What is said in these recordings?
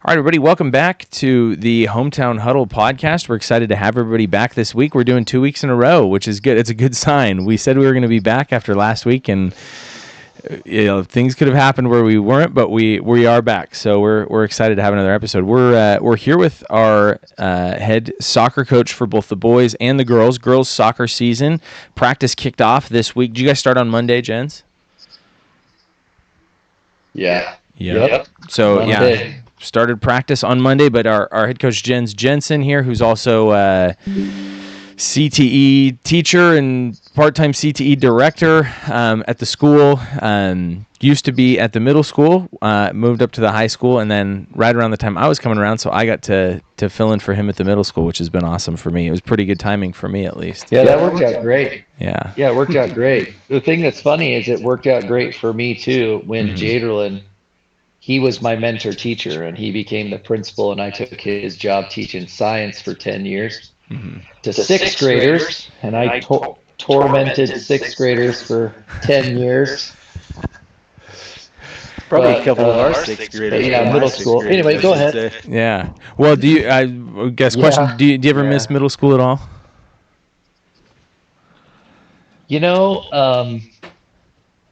All right, everybody, welcome back to the Hometown Huddle podcast. We're excited to have everybody back this week. We're doing 2 weeks in a row, which is good. It's a good sign. We said we were going to be back after last week, and things could have happened where we weren't, but we are back. So we're excited to have another episode. We're here with our head soccer coach for both the boys and the girls. Girls soccer season practice kicked off this week. Did you guys start on Monday, Jens? Yeah. Yep. So Monday. Yeah. Started practice on Monday, but our head coach Jensen here, who's also CTE teacher and part-time CTE director at the school, used to be at the middle school, moved up to the high school, and then right around the time I was coming around, so I got to fill in for him at the middle school, which has been awesome for me. It was pretty good timing for me, at least. Yeah, that worked out great. Yeah, it worked out great. The thing that's funny is it worked out great for me too when Jaderlin, he was my mentor teacher, and he became the principal, and I took his job teaching science for 10 years to sixth graders, and I tormented sixth graders for 10 years. Probably a couple of our sixth graders. Yeah, middle school. Anyway, go ahead. Yeah. Well, do you, I guess, question, do you ever miss middle school at all? You know,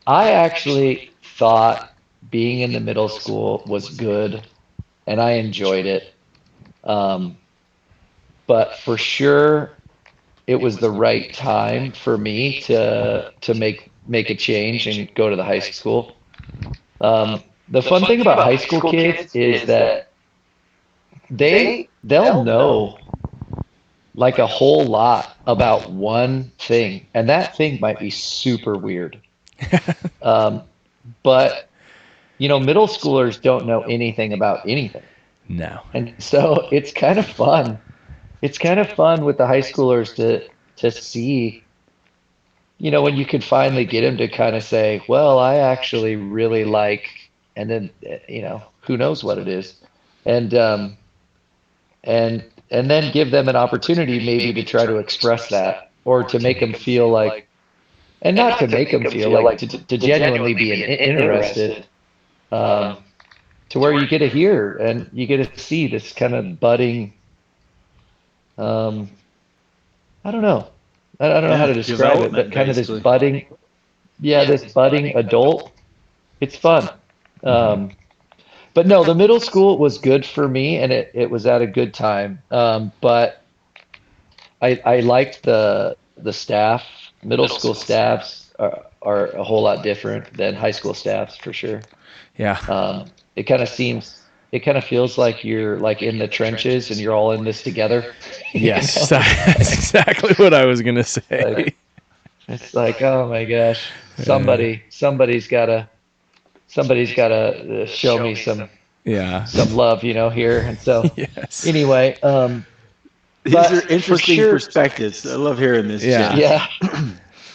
I actually thought being in the middle school was good, and I enjoyed it. But for sure, it was the right time for me to make a change and go to the high school. The fun thing about high school kids is that they'll know like a whole lot about one thing, and that thing might be super weird. But middle schoolers don't know anything about anything. No. And so it's kind of fun. It's kind of fun with the high schoolers to see, when you can finally get them to kind of say, well, I actually really like, and then, who knows what it is. And then give them an opportunity maybe to try to express that, or to make them feel like, and not to make them feel like, to genuinely be interested. To where you get to hear and you get to see this kind of budding, I don't know how to describe it, but kind of this budding, this budding adult. It's fun. But no, the middle school was good for me, and it was at a good time. But I liked the staff. Middle school staffs are a whole lot different than high school staffs, for sure. Yeah. It kind of feels like you're like in the trenches and you're all in this together. Yes, that's exactly what I was gonna say. It's like, oh my gosh, somebody's gotta show me some love, here. And so anyway, these are interesting perspectives. I love hearing this. Yeah.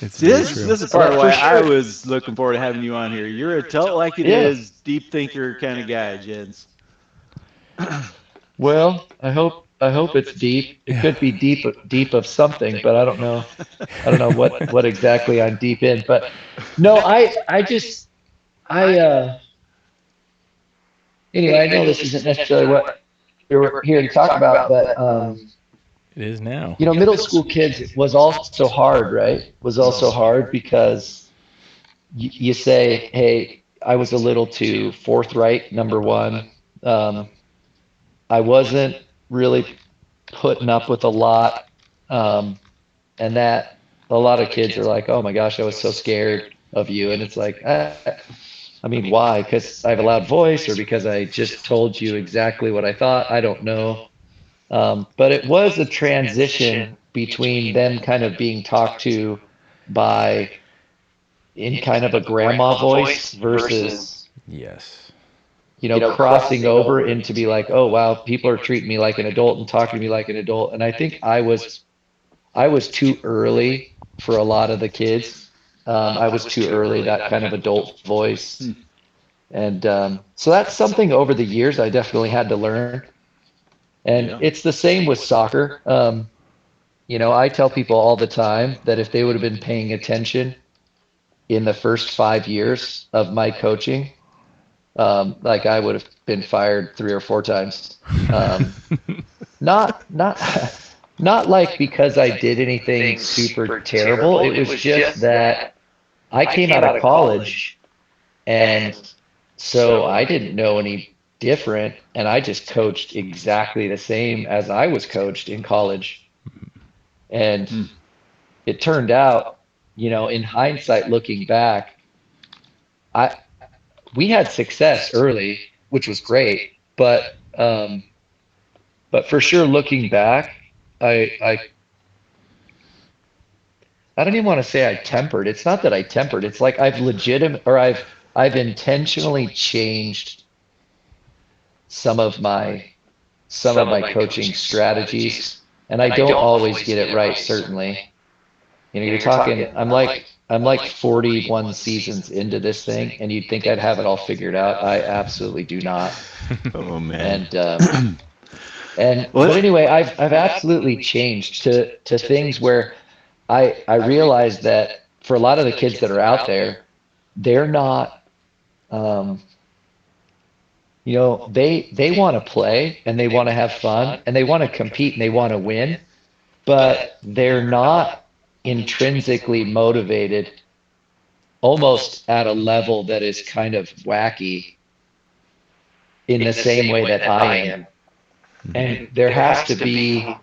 This is part of why I was looking forward to having you on here. You're a tell it like it is, deep thinker kind of guy, Jens. Well, I hope it's deep. It could be deep of something, but I don't know what exactly I'm deep in. But no, anyway, I know this isn't necessarily what we're here to talk about, but it is now. Middle school kids was also hard, right? Was also hard because you say, hey, I was a little too forthright, number one. I wasn't really putting up with a lot. And that a lot of kids are like, oh my gosh, I was so scared of you. And it's like, why? Because I have a loud voice, or because I just told you exactly what I thought? I don't know. But it was a transition between them kind of being talked to by in kind of a grandma voice versus crossing over into be like, oh wow, people are treating me like an adult and talking to me like an adult. And I think I was too early for a lot of the kids. I was too early, that kind of adult voice. And so that's something over the years I definitely had to learn. And it's the same with soccer. I tell people all the time that if they would have been paying attention in the first 5 years of my coaching, Like I would have been fired 3 or 4 times. Not not like because I did anything super terrible. It was just that I came out of college, and so I didn't know any different, and I just coached exactly the same as I was coached in college. And it turned out, in hindsight, looking back, I we had success early, which was great, but for sure, looking back, I I don't even want to say I tempered. It's not that I tempered. It's like I've intentionally changed some of my coaching strategies, and I don't always get it right, certainly. You're talking, I'm like 41 seasons into this thing, and you'd think I'd have it all figured out. I absolutely do not. Oh man. But anyway, I've absolutely changed to things where I realize that for a lot of the kids that are out there, they're not, um, they want to play and they want to have fun and they want to compete and they want to win, but they're not intrinsically motivated almost at a level that is kind of wacky in the same way that I am. And there has to be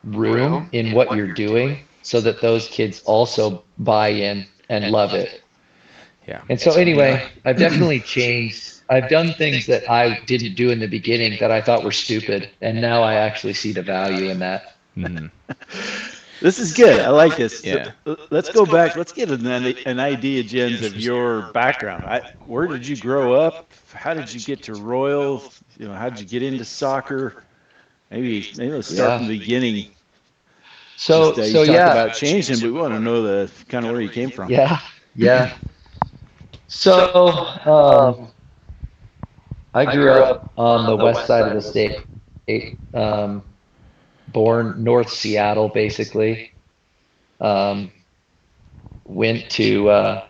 room in what you're doing so that those kids also buy in and love it. Yeah. And so anyway, I've definitely changed. I've done things that I didn't do in the beginning that I thought were stupid, and now I actually see the value in that. This is good. I like this. Yeah. So, let's go back. Let's get an idea, Jens, of your background. Where did you grow up? How did you get to Royal? How did you get into soccer? Maybe let's start from the beginning. So You talked about changing, but we want to know the kind of where you came from. Yeah. So I grew up on the west side of the state, born North Seattle, basically. Went to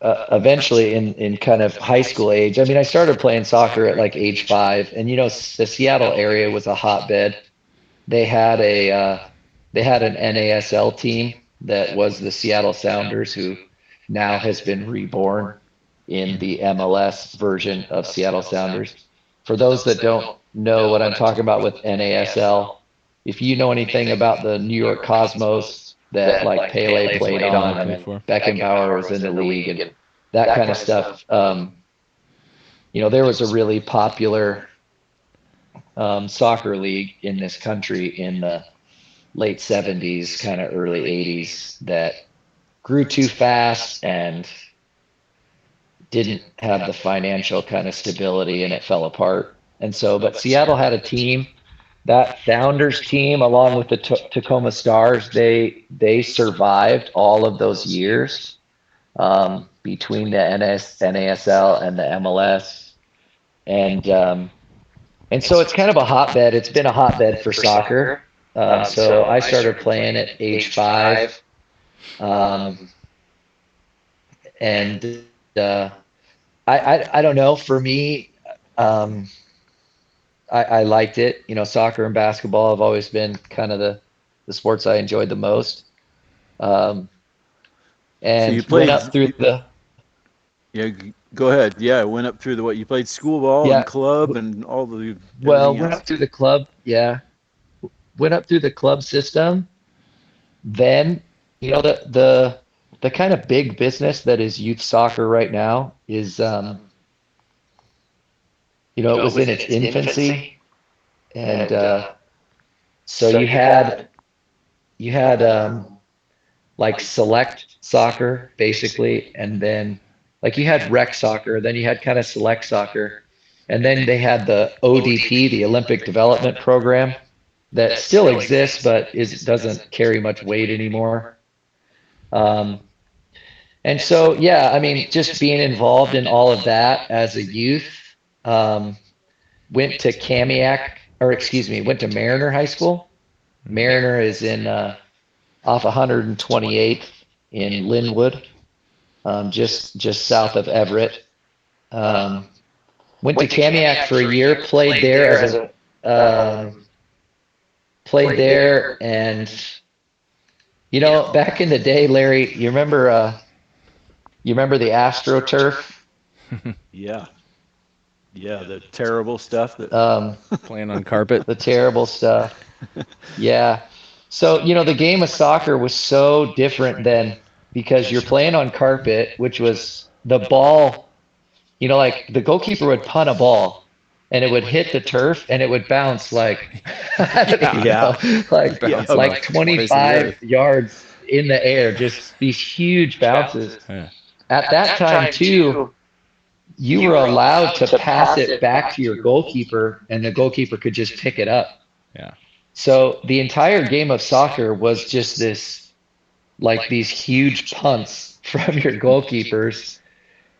eventually in kind of high school age. I mean, I started playing soccer at like age 5, and the Seattle area was a hotbed. They had an NASL team that was the Seattle Sounders, who now has been reborn in the MLS version of Seattle Sounders. For those that don't know what I'm talking about with NASL, if you know anything about the New York Cosmos that like Pele played on and Beckenbauer was in the league and that kind of stuff, there was a really popular soccer league in this country in the late 70s, kind of early 80s that grew too fast and didn't have the financial kind of stability, and it fell apart. And so, but Seattle had a team, that Sounders team, along with the Tacoma Stars, they survived all of those years between the NASL and the MLS. And so it's kind of a hotbed. It's been a hotbed for soccer. So I started playing at age 5. And I don't know. For me, I liked it. Soccer and basketball have always been kind of the sports I enjoyed the most. And so you went up through the. Yeah, go ahead. Yeah, went up through you played school ball and club and all the. Well, went up through the club. Yeah, went up through the club system. Then, the kind of big business that is youth soccer right now is, it was in its infancy, and so you had like select soccer basically, and then like you had rec soccer, then you had kind of select soccer, and then they had the ODP, the Olympic Development Program, that still exists but doesn't carry much weight anymore. And so, yeah, I mean, just being involved in all of that as a youth, went to went to Mariner High School. Mariner is in off 128th in Linwood, just south of Everett. Went to Kamiak for a year, played there as a played there, and back in the day, Larry, you remember the astroturf? Yeah. Yeah, the terrible stuff that Playing on carpet. The terrible stuff. Yeah. So, the game of soccer was so different then because you're playing on carpet, which was the ball, like the goalkeeper would punt a ball and it would hit the turf and it would bounce like, I don't even Yeah. know, like, Yeah. like 25 yards in the air, just these huge bounces. Yeah. At that time, too, you were allowed to pass it back to your goalkeeper and the goalkeeper could just pick it up. Yeah. So the entire game of soccer was just this, like these huge punts from your goalkeepers.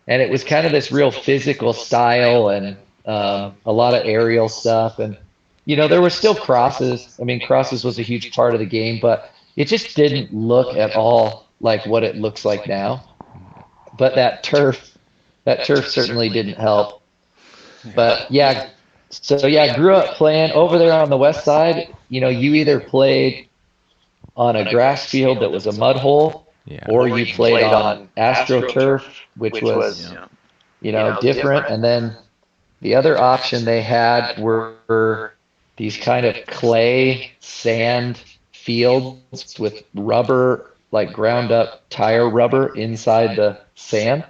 And it was kind of this real physical style and a lot of aerial stuff. And, there were still crosses. I mean, crosses was a huge part of the game, but it just didn't look at all like what it looks like now. But that turf certainly didn't help. But yeah, so yeah, grew up playing over there on the west side. You either played on a grass field that was a mud hole, Yeah. or you played on astroturf, which was different. And then the other option they had were these kind of clay sand fields with rubber, like ground up tire rubber inside the sand.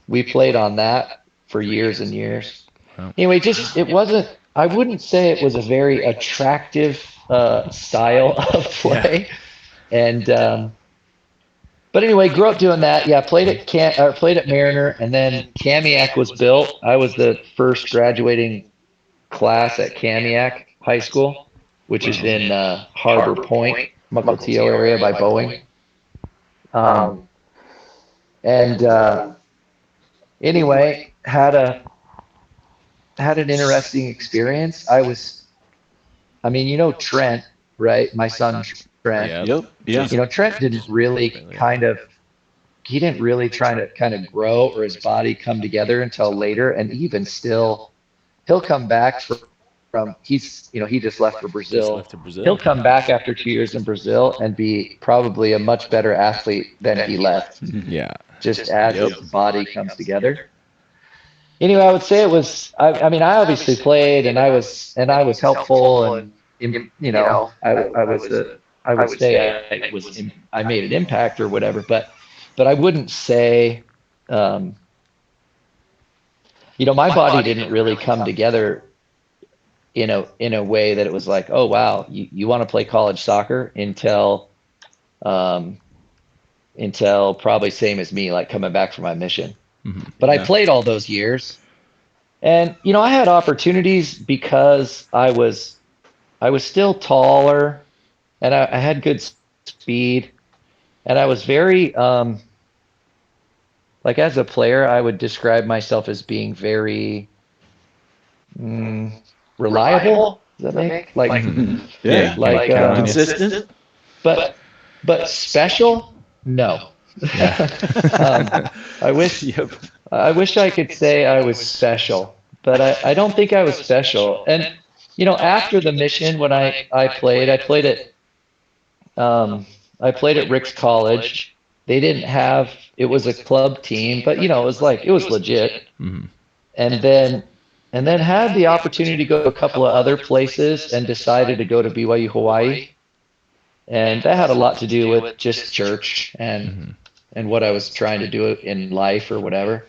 We played on that for years and years. Anyway, it wasn't, I wouldn't say it was a very attractive style of play. And but anyway, grew up doing that. Yeah, played at Mariner, and then Kamiak was built. I was the first graduating class at Kamiak High School, which is in Harbor Point, Mukilteo area by Boeing. And anyway, had an interesting experience. Trent, right? My son Trent. Yep. Yeah. Trent didn't really he didn't really try to kind of grow or his body come together until later. And even still, he'll come back from he just left for Brazil. He'll come back after 2 years in Brazil and be probably a much better athlete than he left. Yeah. Just as his body comes together. Anyway, I would say it was. I mean, I obviously played, and I was helpful, and I would say I made an impact or whatever, but I wouldn't say, my body didn't really come together in a way that it was like, oh wow, you want to play college soccer until probably same as me, like coming back from my mission. But I played all those years, and I had opportunities because I was still taller, and I had good speed, and I was very like as a player, I would describe myself as being very reliable. Does that make like Yeah. like Consistent. but special? No. I wish I could say I was special, but I don't think I was special. And after the mission, when I played at Rick's College. They didn't have, it was a club team, but it was legit. And then had the opportunity to go to a couple of other places and decided to go to BYU Hawaii. And that had a lot to do with just church and what I was trying to do in life or whatever.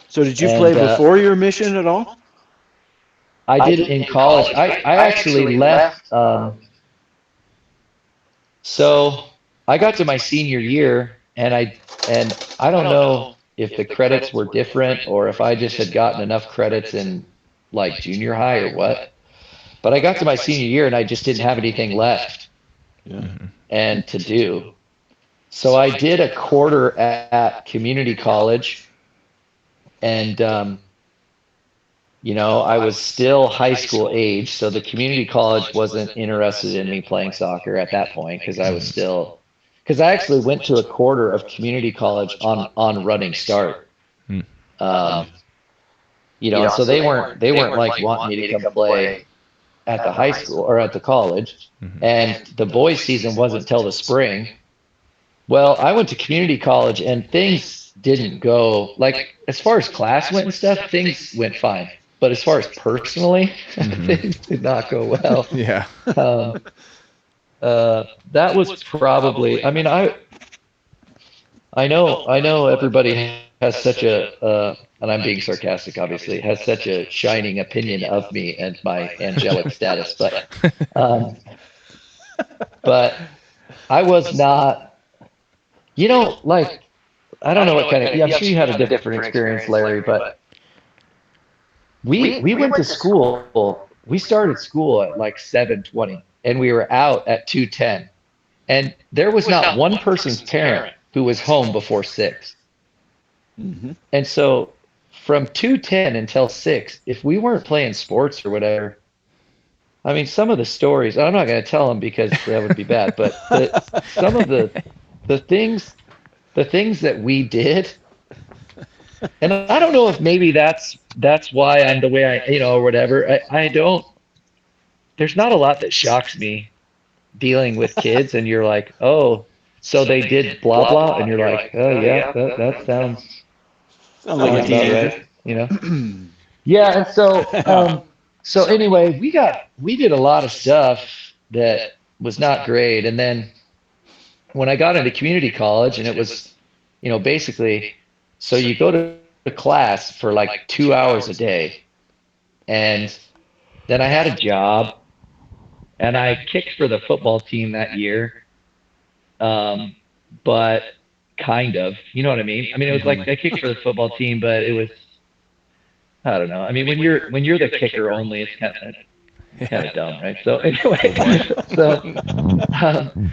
So did you play before your mission at all? I did in college. I actually left. So I got to my senior year, and I don't know if the credits were different or if I just had gotten enough credits in like junior high or what. But I got to my senior year and I just didn't have anything left and to do. So I did a quarter at community college, and I was still high school age, so the community college wasn't interested in me playing soccer at that point because I actually went to a quarter of community college on running start. and so they weren't like wanting me to come play at the high school or at the college. And the boys season wasn't till the spring. Well, I went to community college and things didn't go like as far as class went and stuff, things went fine. But as far as personally, things did not go well. Yeah. Um, that was probably, I mean, I know everybody has such and I'm being sarcastic, obviously, has such a shining opinion of me and my angelic status, um, but I was not, like, I don't know what kind of, yeah, I'm sure you had a different experience, Larry, but we went to school, we started school at like 7:20 and we were out at 2:10. And there was not one person's parent who was home before 6. And so from 2:10 until 6, if we weren't playing sports or whatever, I mean, some of the stories, I'm not going to tell them because that would be bad, but some of the things, the things that we did, and I don't know if maybe that's why I'm the way I, or whatever. I don't, there's not a lot that shocks me dealing with kids, and you're like, oh, so they did blah blah, and you're like, oh yeah, that sounds Sounds like a about teenager. right, Yeah, and so anyway, we did a lot of stuff that was not great, and then when I got into community college, and it was, basically, so you go to class for like 2 hours a day, and then I had a job, and I kicked for the football team that year. But kind of, you know what I mean? I mean, it was like I kicked for the football team, but it was, I don't know. I mean, when you're the kicker only, it's kind of dumb, right? So anyway, so um,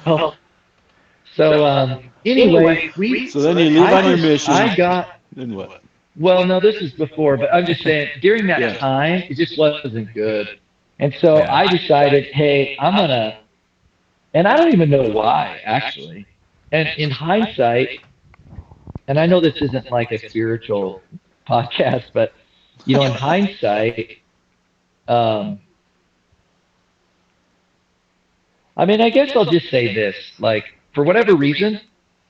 oh, so anyway, So then you leave on your mission. I got, Then what? well, no, this is before, but I'm just saying during that time, it just wasn't good, and so I decided, hey, and I don't even know why actually, and in hindsight. And I know this isn't like a spiritual podcast, but in hindsight, um, I mean, I guess I'll just say this: like, for whatever reason,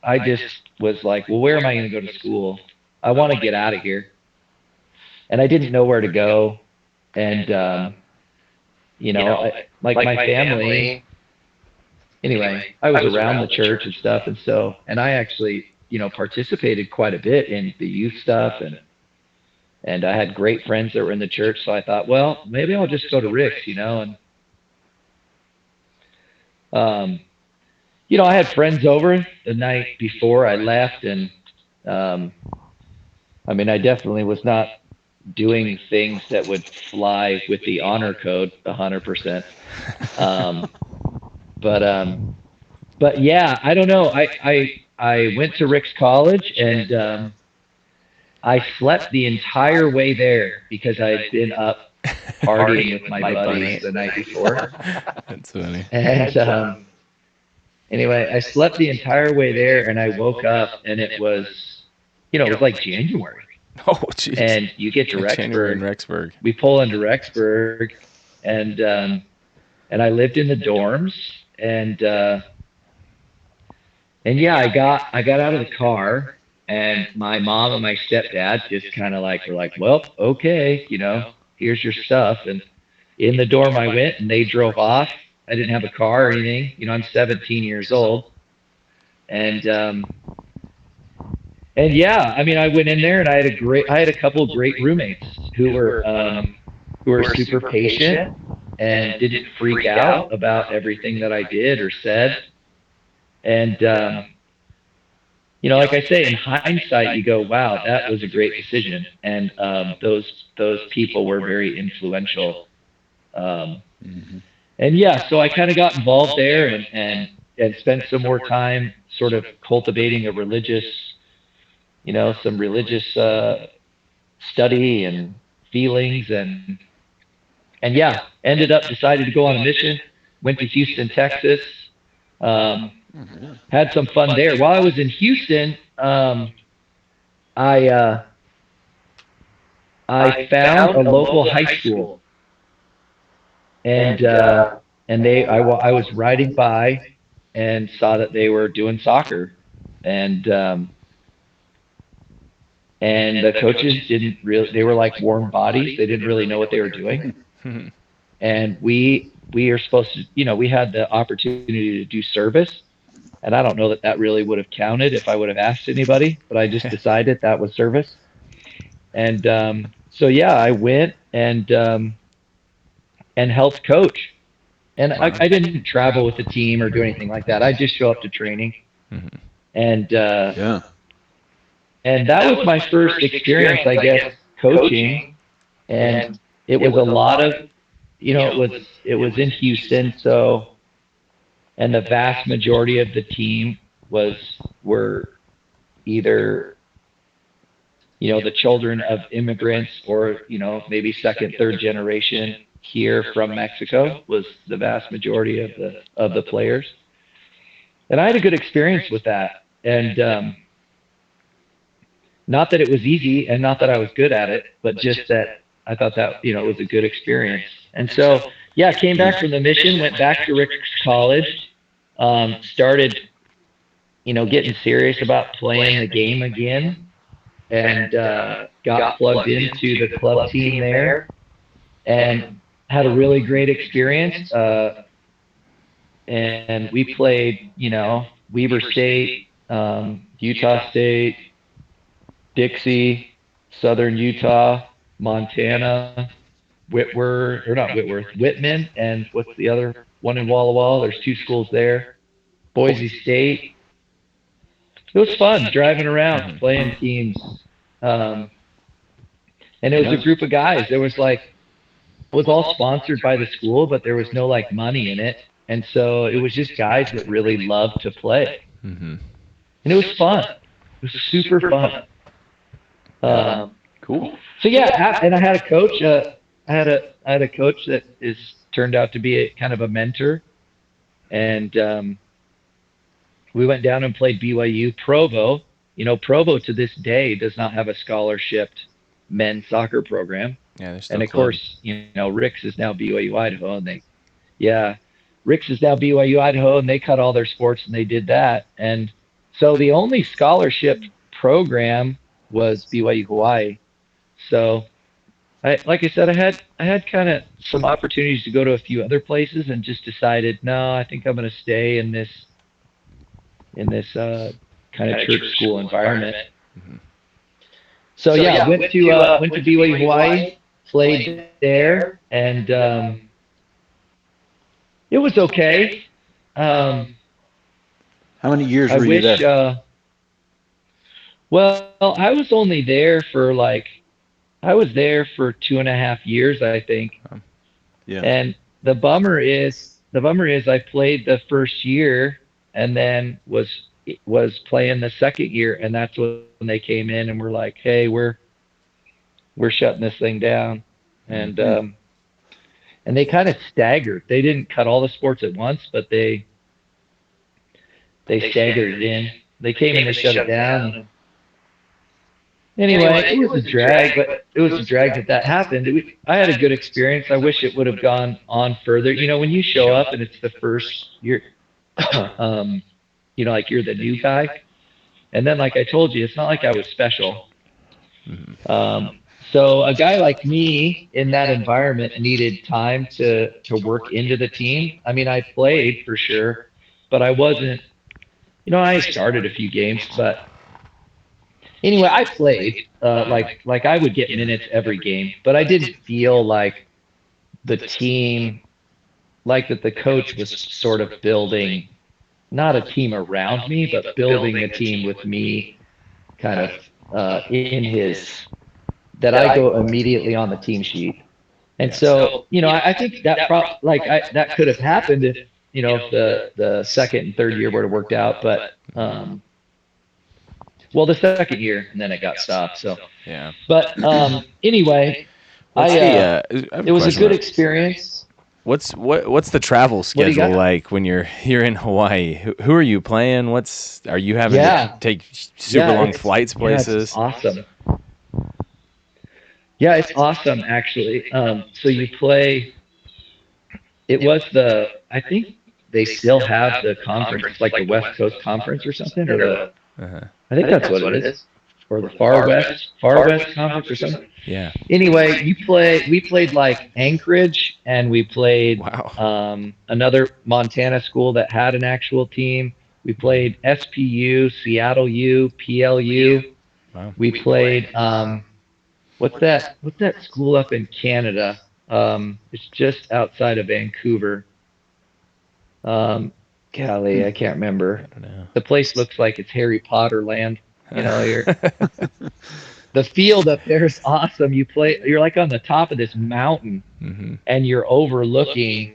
I just was like, well, where am I going to go to school? I want to get out of here, and I didn't know where to go, and like my family. Anyway, I was around the church and stuff, and I actually, participated quite a bit in the youth stuff, and I had great friends that were in the church, so I thought, well, maybe I'll just go to Rick's, and um, I had friends over the night before I left, and I mean, I definitely was not doing things that would fly with the honor code 100%. But yeah, I don't know. I went to Rick's College, and I slept the entire way there because I had been up partying with my buddies the night before. That's funny. And anyway, I slept the entire way there, and I woke up, and it was, it was like January. Oh, jeez. And you get to January in Rexburg. Rexburg. We pull into Rexburg, and I lived in the dorms, and yeah, I got out of the car, and my mom and my stepdad just kind of like were like, well, okay, here's your stuff. And in the dorm I went, and they drove off. I didn't have a car or anything. I'm 17 years old, and yeah, I mean, I went in there, and I had a couple of great roommates who were super patient and didn't freak out about everything that I did or said. And like I say, in hindsight, you go, "Wow, that was a great decision." And those people were very influential. And yeah, so I kind of got involved there, and spent some more time sort of cultivating a religious, some religious study and feelings, and yeah, ended up decided to go on a mission. Went to Houston, Texas. Had some fun there. While I was in Houston, I I found a local high school, and I was riding by and saw that they were doing soccer, and the coaches didn't really. They were like warm bodies. They didn't really know what they were doing, and we are supposed to. We had the opportunity to do service, and I don't know that that really would have counted if I would have asked anybody, but I just decided that was service, and so yeah, I went and helped coach. And I didn't travel with the team or do anything like that. I just show up to training, and Yeah. and that was my first experience, I guess, coaching. And it was a lot of, it was in Houston, so and the vast majority of the team were either the children of immigrants or maybe second, third generation here from Mexico was the vast majority of the players. And I had a good experience with that. And not that it was easy and not that I was good at it, but just that I thought that, it was a good experience. And so, yeah, came back from the mission, went back to Rick's College, started, getting serious about playing the game again, and got plugged into the club team there and had a really great experience. And we played, Weber State, Utah State, Dixie, Southern Utah, Montana, Whitworth, or not Whitworth, Whitman, and what's the other one in Walla Walla? There's two schools there. Boise State. It was fun driving around, playing teams. Um, and it was a group of guys. There was like, it was all sponsored by the school, but there was no like money in it. And so it was just guys that really loved to play. And it was fun. It was super fun. Cool. So yeah, and I had a coach. I had a coach that is turned out to be a kind of a mentor, and we went down and played BYU Provo. Provo to this day does not have a scholarship men's soccer program. Yeah, and of course, Rick's is now BYU Idaho, and Rick's is now BYU Idaho, and they cut all their sports, and they did that, and so the only scholarship program was BYU Hawaii. So, like I said, I had kind of some opportunities to go to a few other places, and just decided, no, I think I'm going to stay in this kind of church school environment. So yeah, went to BYU Hawaii, played there, and it was okay. How many years were you there? Well, I was only there for I was there for 2.5 years, I think. Yeah. And the bummer is I played the first year and then was playing the second year, and that's when they came in and were like, "Hey, we're shutting this thing down." And they kind of staggered. They didn't cut all the sports at once, but they staggered it in. They came and they shut it down. Anyway, it was a drag, but it was a drag that happened. I had a good experience. I wish it would have gone on further. When you show up and it's the first year, like you're the new guy. And then, like I told you, it's not like I was special. So a guy like me in that environment needed time to work into the team. I mean, I played for sure, but I wasn't, I started a few games, but anyway, I played, like I would get minutes every game, but I didn't feel like the team, like that the coach was sort of building, not a team around me, but building a team with me kind of in his, that I go immediately on the team sheet. And so, I think that that could have happened if, if the second and third year would have worked out, but well, the second year, and then it got stopped. So yeah. But anyway, it was a good experience. What's the travel schedule like when you're here in Hawaii? Who are you playing? Are you having to take super long flights places? Yeah, it's awesome. Yeah, it's awesome actually. So you play. It was I think they still have the conference. It's like the West Coast Conference or something, or Uh-huh. I think that's what it is, or the Far West Conference or something. Yeah. Anyway, we played like Anchorage, and we played Wow. another Montana school that had an actual team. We played SPU, Seattle U, PLU. Wow. We played what's that school up in Canada? It's just outside of Vancouver. Um, golly, I can't remember. I don't know. The place looks like it's Harry Potter land. The field up there is awesome. You're like on the top of this mountain, Mm-hmm. and you're overlooking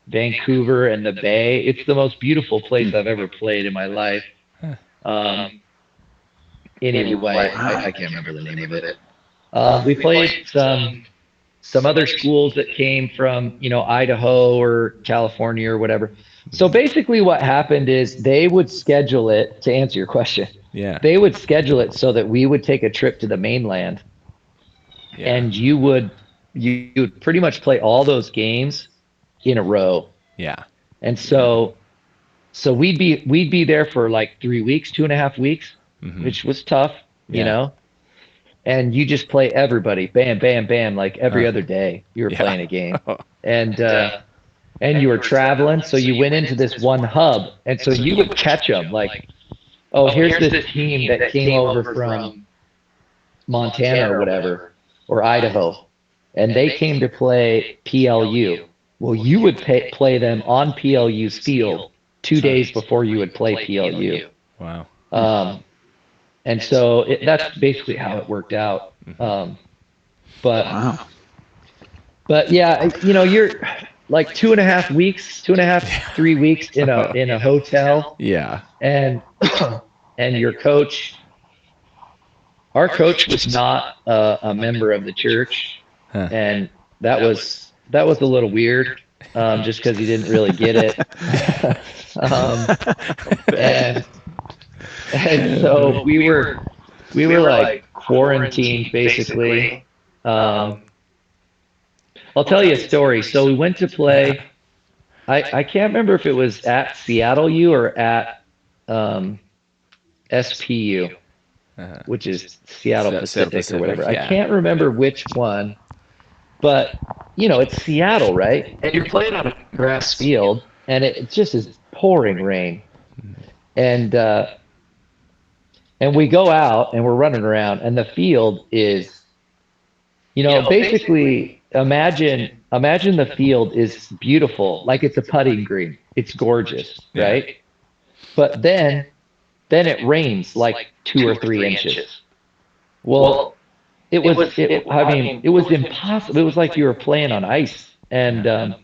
Vancouver and the bay. It's the most beautiful place I've ever played in my life. Huh. Um, anyway, I can't remember the name of it. We played some other schools that came from, Idaho or California or whatever. So basically what happened is they would schedule it, to answer your question. Yeah. They would schedule it so that we would take a trip to the mainland, Yeah. and you would pretty much play all those games in a row. Yeah. And so we'd be there for like 3 weeks, 2.5 weeks, Mm-hmm. which was tough, Yeah. and you just play everybody, bam, bam, bam, like every other day you were Yeah. playing a game. And you were traveling, so you went into this one hub, and so you would catch them like, oh, here's this team that came over from Montana or whatever, or Idaho, and they came to play PLU. Well, you would play them on PLU's field 2 days before you would play PLU. Wow. And so that's basically how it worked out. But Wow. but yeah, you're like 2.5 weeks, 2.5, 3 weeks in a hotel, Yeah. and and our coach was not a member of the church, Huh. and that was a little weird, just because he didn't really get it. um, and and so we were like quarantined basically. Um, I'll tell you a story. So we went to play. I can't remember if it was at Seattle U or at um, SPU, Uh-huh. which is Seattle Seattle Pacific or whatever. Pacific, yeah. I can't remember which one, but it's Seattle, right? And you're playing on a grass field, and it just is pouring rain. And we go out and we're running around, and the field is, basically imagine the field is beautiful, like it's a putting green. It's gorgeous, Yeah. right? But then it rains like 2 or 3 inches. Well, I mean, it was impossible. It was like you were playing on ice. And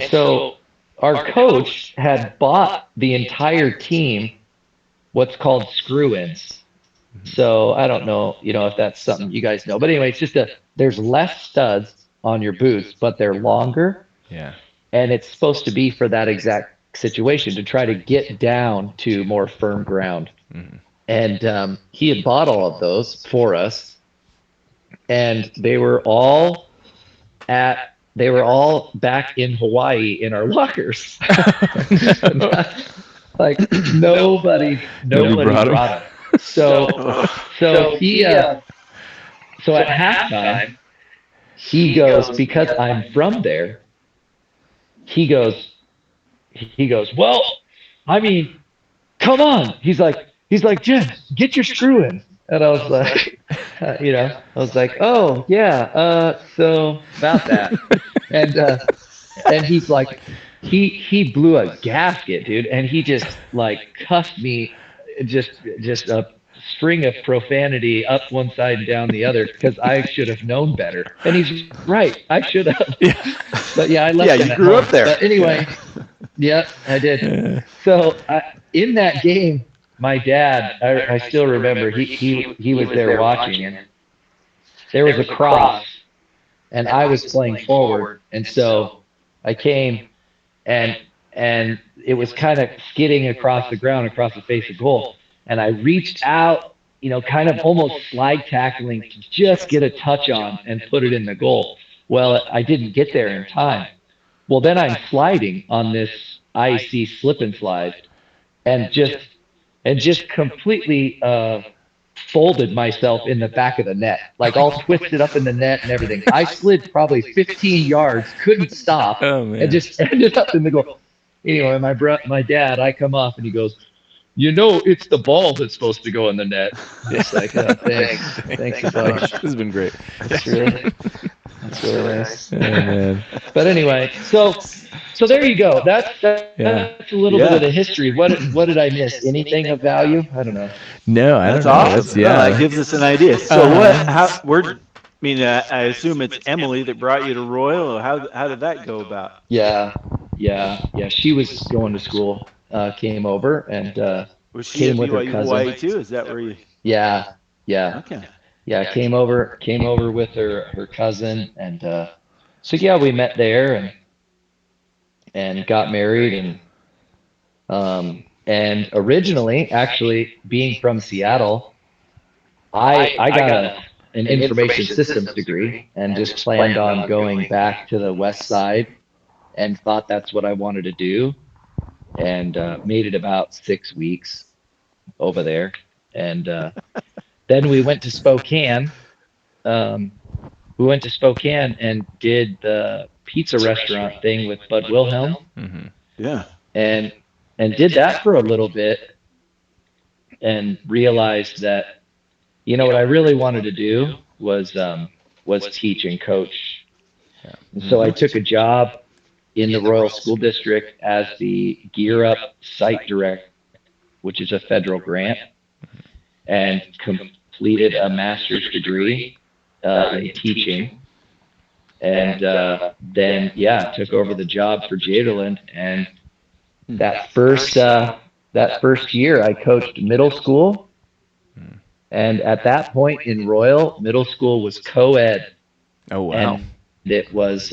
so our coach had bought the entire team what's called screw-ins. So I don't know, if that's something you guys know. But anyway, it's just there's less studs on your boots, but they're longer, Yeah. and it's supposed to be for that exact situation, to try to get down to more firm ground. Mhm. And he had bought all of those for us, and they were all back in Hawaii in our lockers. Like nobody brought 'em. brought them. So so at halftime he goes, because I'm from there. He goes, well, I mean, come on. He's like, Jen, get your screw in. And I was like, oh yeah, so about that. And he's like, he blew a gasket, dude, and he just like cussed me, just a string of profanity up one side and down the other, because I should have known better. And he's right, I should have. But yeah, I left Yeah, him you at grew home. up there. But anyway, yeah, I did. So in that game, my dad, I still remember, he was there watching, and there was a cross, and I was playing forward, and so I came, and it was kind of skidding across the ground, across the face of goal, and I reached out kind of almost slide tackling to just get a touch on and put it in the goal. Well, I didn't get there in time. Well, then I'm sliding on this icy slip and slide, and just completely folded myself in the back of the net, like all twisted up in the net and everything. I slid probably 15 yards, couldn't stop, Oh and man. just ended up in the goal. Anyway, my dad, I come off and he goes, it's the ball that's supposed to go in the net. It's like, oh, thanks a bunch. This has been great. That's really nice. Oh man. But anyway, so there you go. That's Yeah. a little bit of the history. What did I miss? Anything of value? I don't know. No, I That's don't know. awesome. That's, No, that yeah. gives us an idea. So I assume it's Emily that brought you to Royal. Or how did that go about? Yeah. She was going to school. Came over and Was she came at with her BYU cousin. Hawaii too? Is that where you? Yeah. Okay. Yeah, came over with her cousin, and so yeah, we met there and got married, and originally, actually, being from Seattle, I got an information systems degree and just planned on going back to the west side and thought that's what I wanted to do, and made it about 6 weeks over there, and then we went to Spokane. We went to Spokane and did the pizza restaurant thing with Bud Wilhelm, Mm-hmm. Yeah. and did that for a little bit, and realized that what I really wanted to do was teach and coach. Yeah. And so I took a job in the Royal School District as the Gear Up site director, which is a federal grant, and completed a master's degree in teaching. And then, took over the job for Jadalyn. And that first year, I coached middle school. And at that point in Royal, middle school was co-ed. Oh wow. And it was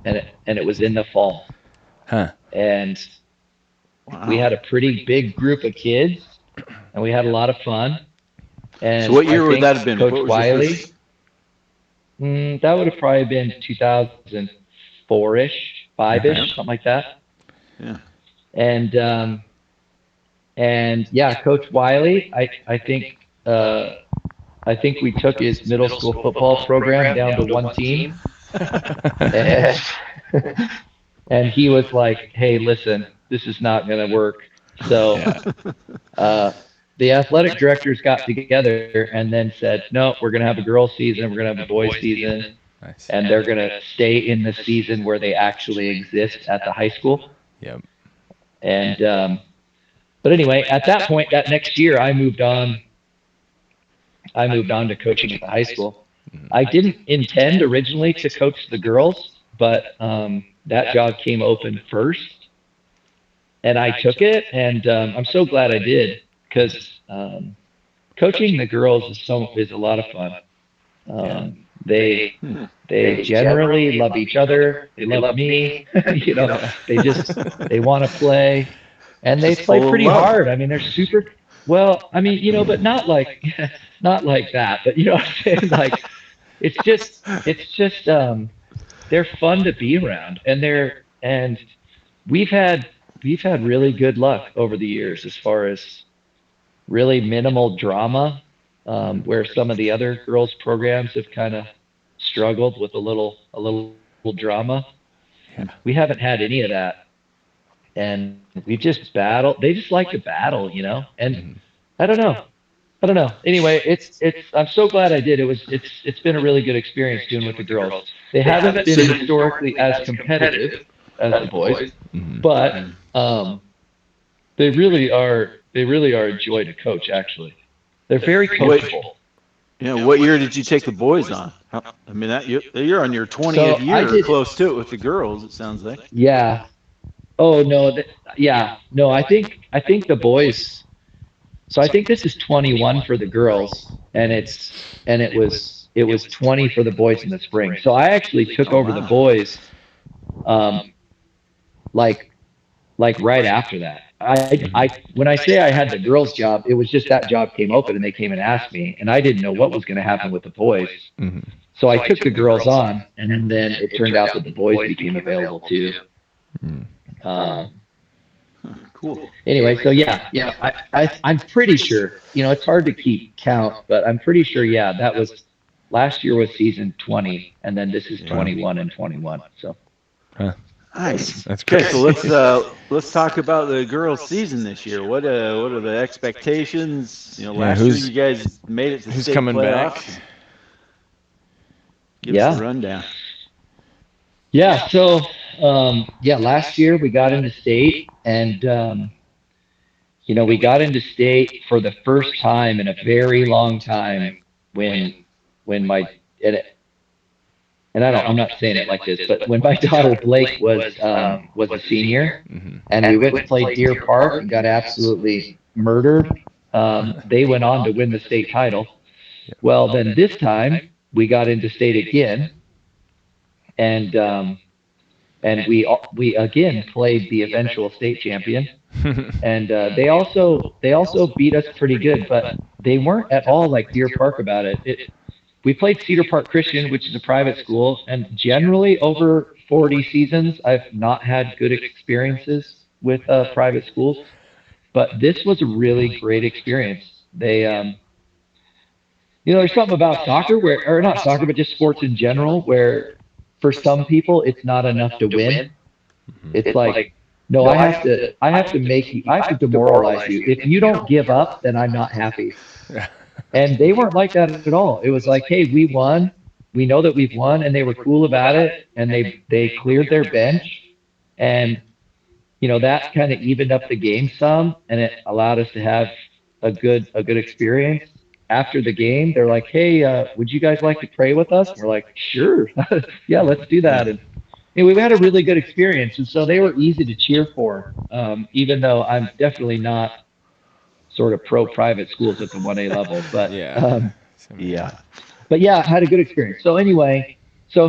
it was in the fall. Huh. And Wow. we had a pretty big group of kids, and we had a lot of fun. And So what year I would think that have been? Coach What was your Wiley. first- That would have probably been 2004-ish, 5-ish, something like that. Yeah. And yeah, Coach Wiley, I think we took his middle school football program down to one team, and, and he was like, "Hey, listen, this is not going to work." So the athletic directors got together and then said, "No, we're going to have a girls' season, we're going to have a boys' season, Nice. and they're going to stay in the season where they actually exist at the high school." Yep. And but anyway, at that point, that next year, I moved on to coaching at the high school. I didn't intend originally to coach the girls, but that job came open first, and I took it, and I'm so glad I did, because coaching the girls is a lot of fun. They generally love each other. They love me. They want to play, and they play pretty hard. I mean, they're super. Well, I mean, but not like that. But you know what I'm saying? Like, it's just they're fun to be around, and we've had really good luck over the years as far as really minimal drama, where some of the other girls programs have kind of struggled with a little drama. Yeah. We haven't had any of that, and we just battle. They just like to battle, and I don't know. Anyway, I'm so glad I did. It's been a really good experience doing with the girls. They haven't been historically as competitive as the boys, but they really are a joy to coach. Actually, they're very coachable. Yeah. What year did you take the boys on? I mean, you're on your 20th year, or close to it with the girls. It sounds like. Yeah. Oh no. No. I think the boys. So I think this is 21 for the girls, and it was 20 for the boys in the spring. So I actually took over the boys, like right after that. when I say I had the girls' job, it was just that job came open and they came and asked me, and I didn't know what was going to happen with the boys. Mm-hmm. So I took the girls on, and then it turned out that the boys became available too. Cool. Anyway, so yeah, I'm pretty sure. It's hard to keep count, but I'm pretty sure. Yeah, that was last year was season 20, and then this is 21 and 21. So. Huh. Nice. That's Okay, great. so let's talk about the girls' season this year. What are the expectations? Last year you guys made it to who's state coming playoffs. back? Give us a rundown. Yeah. So, last year we got into state, and we got into state for the first time in a very long time when my and I'm not saying it like this, but when my daughter Blake was a senior, Mm-hmm. and we went and played Deer Park and got absolutely murdered. They went on to win the state title. Well, then this time we got into state again, and we again played the eventual state champion, and they also beat us pretty good, but they weren't at all like Deer Park about it. We played Cedar Park Christian, which is a private school, and generally over 40 seasons, I've not had good experiences with private schools, but this was a really great experience. There's something about soccer or not soccer, but just sports in general, where for some people it's not enough to win. It's like, no, I have to make you, I have to demoralize you. If you don't give up, then I'm not happy. And they weren't like that at all. It was like, hey, we won. We know that we've won, and they were cool about it. And they cleared their bench, and that kind of evened up the game some, and it allowed us to have a good experience. After the game, they're like, hey, would you guys like to pray with us? And we're like, sure, yeah, let's do that. And we had a really good experience, and so they were easy to cheer for. Even though I'm definitely not sort of pro private schools at the 1A level, but Yeah. Yeah. but yeah, I had a good experience. So anyway, so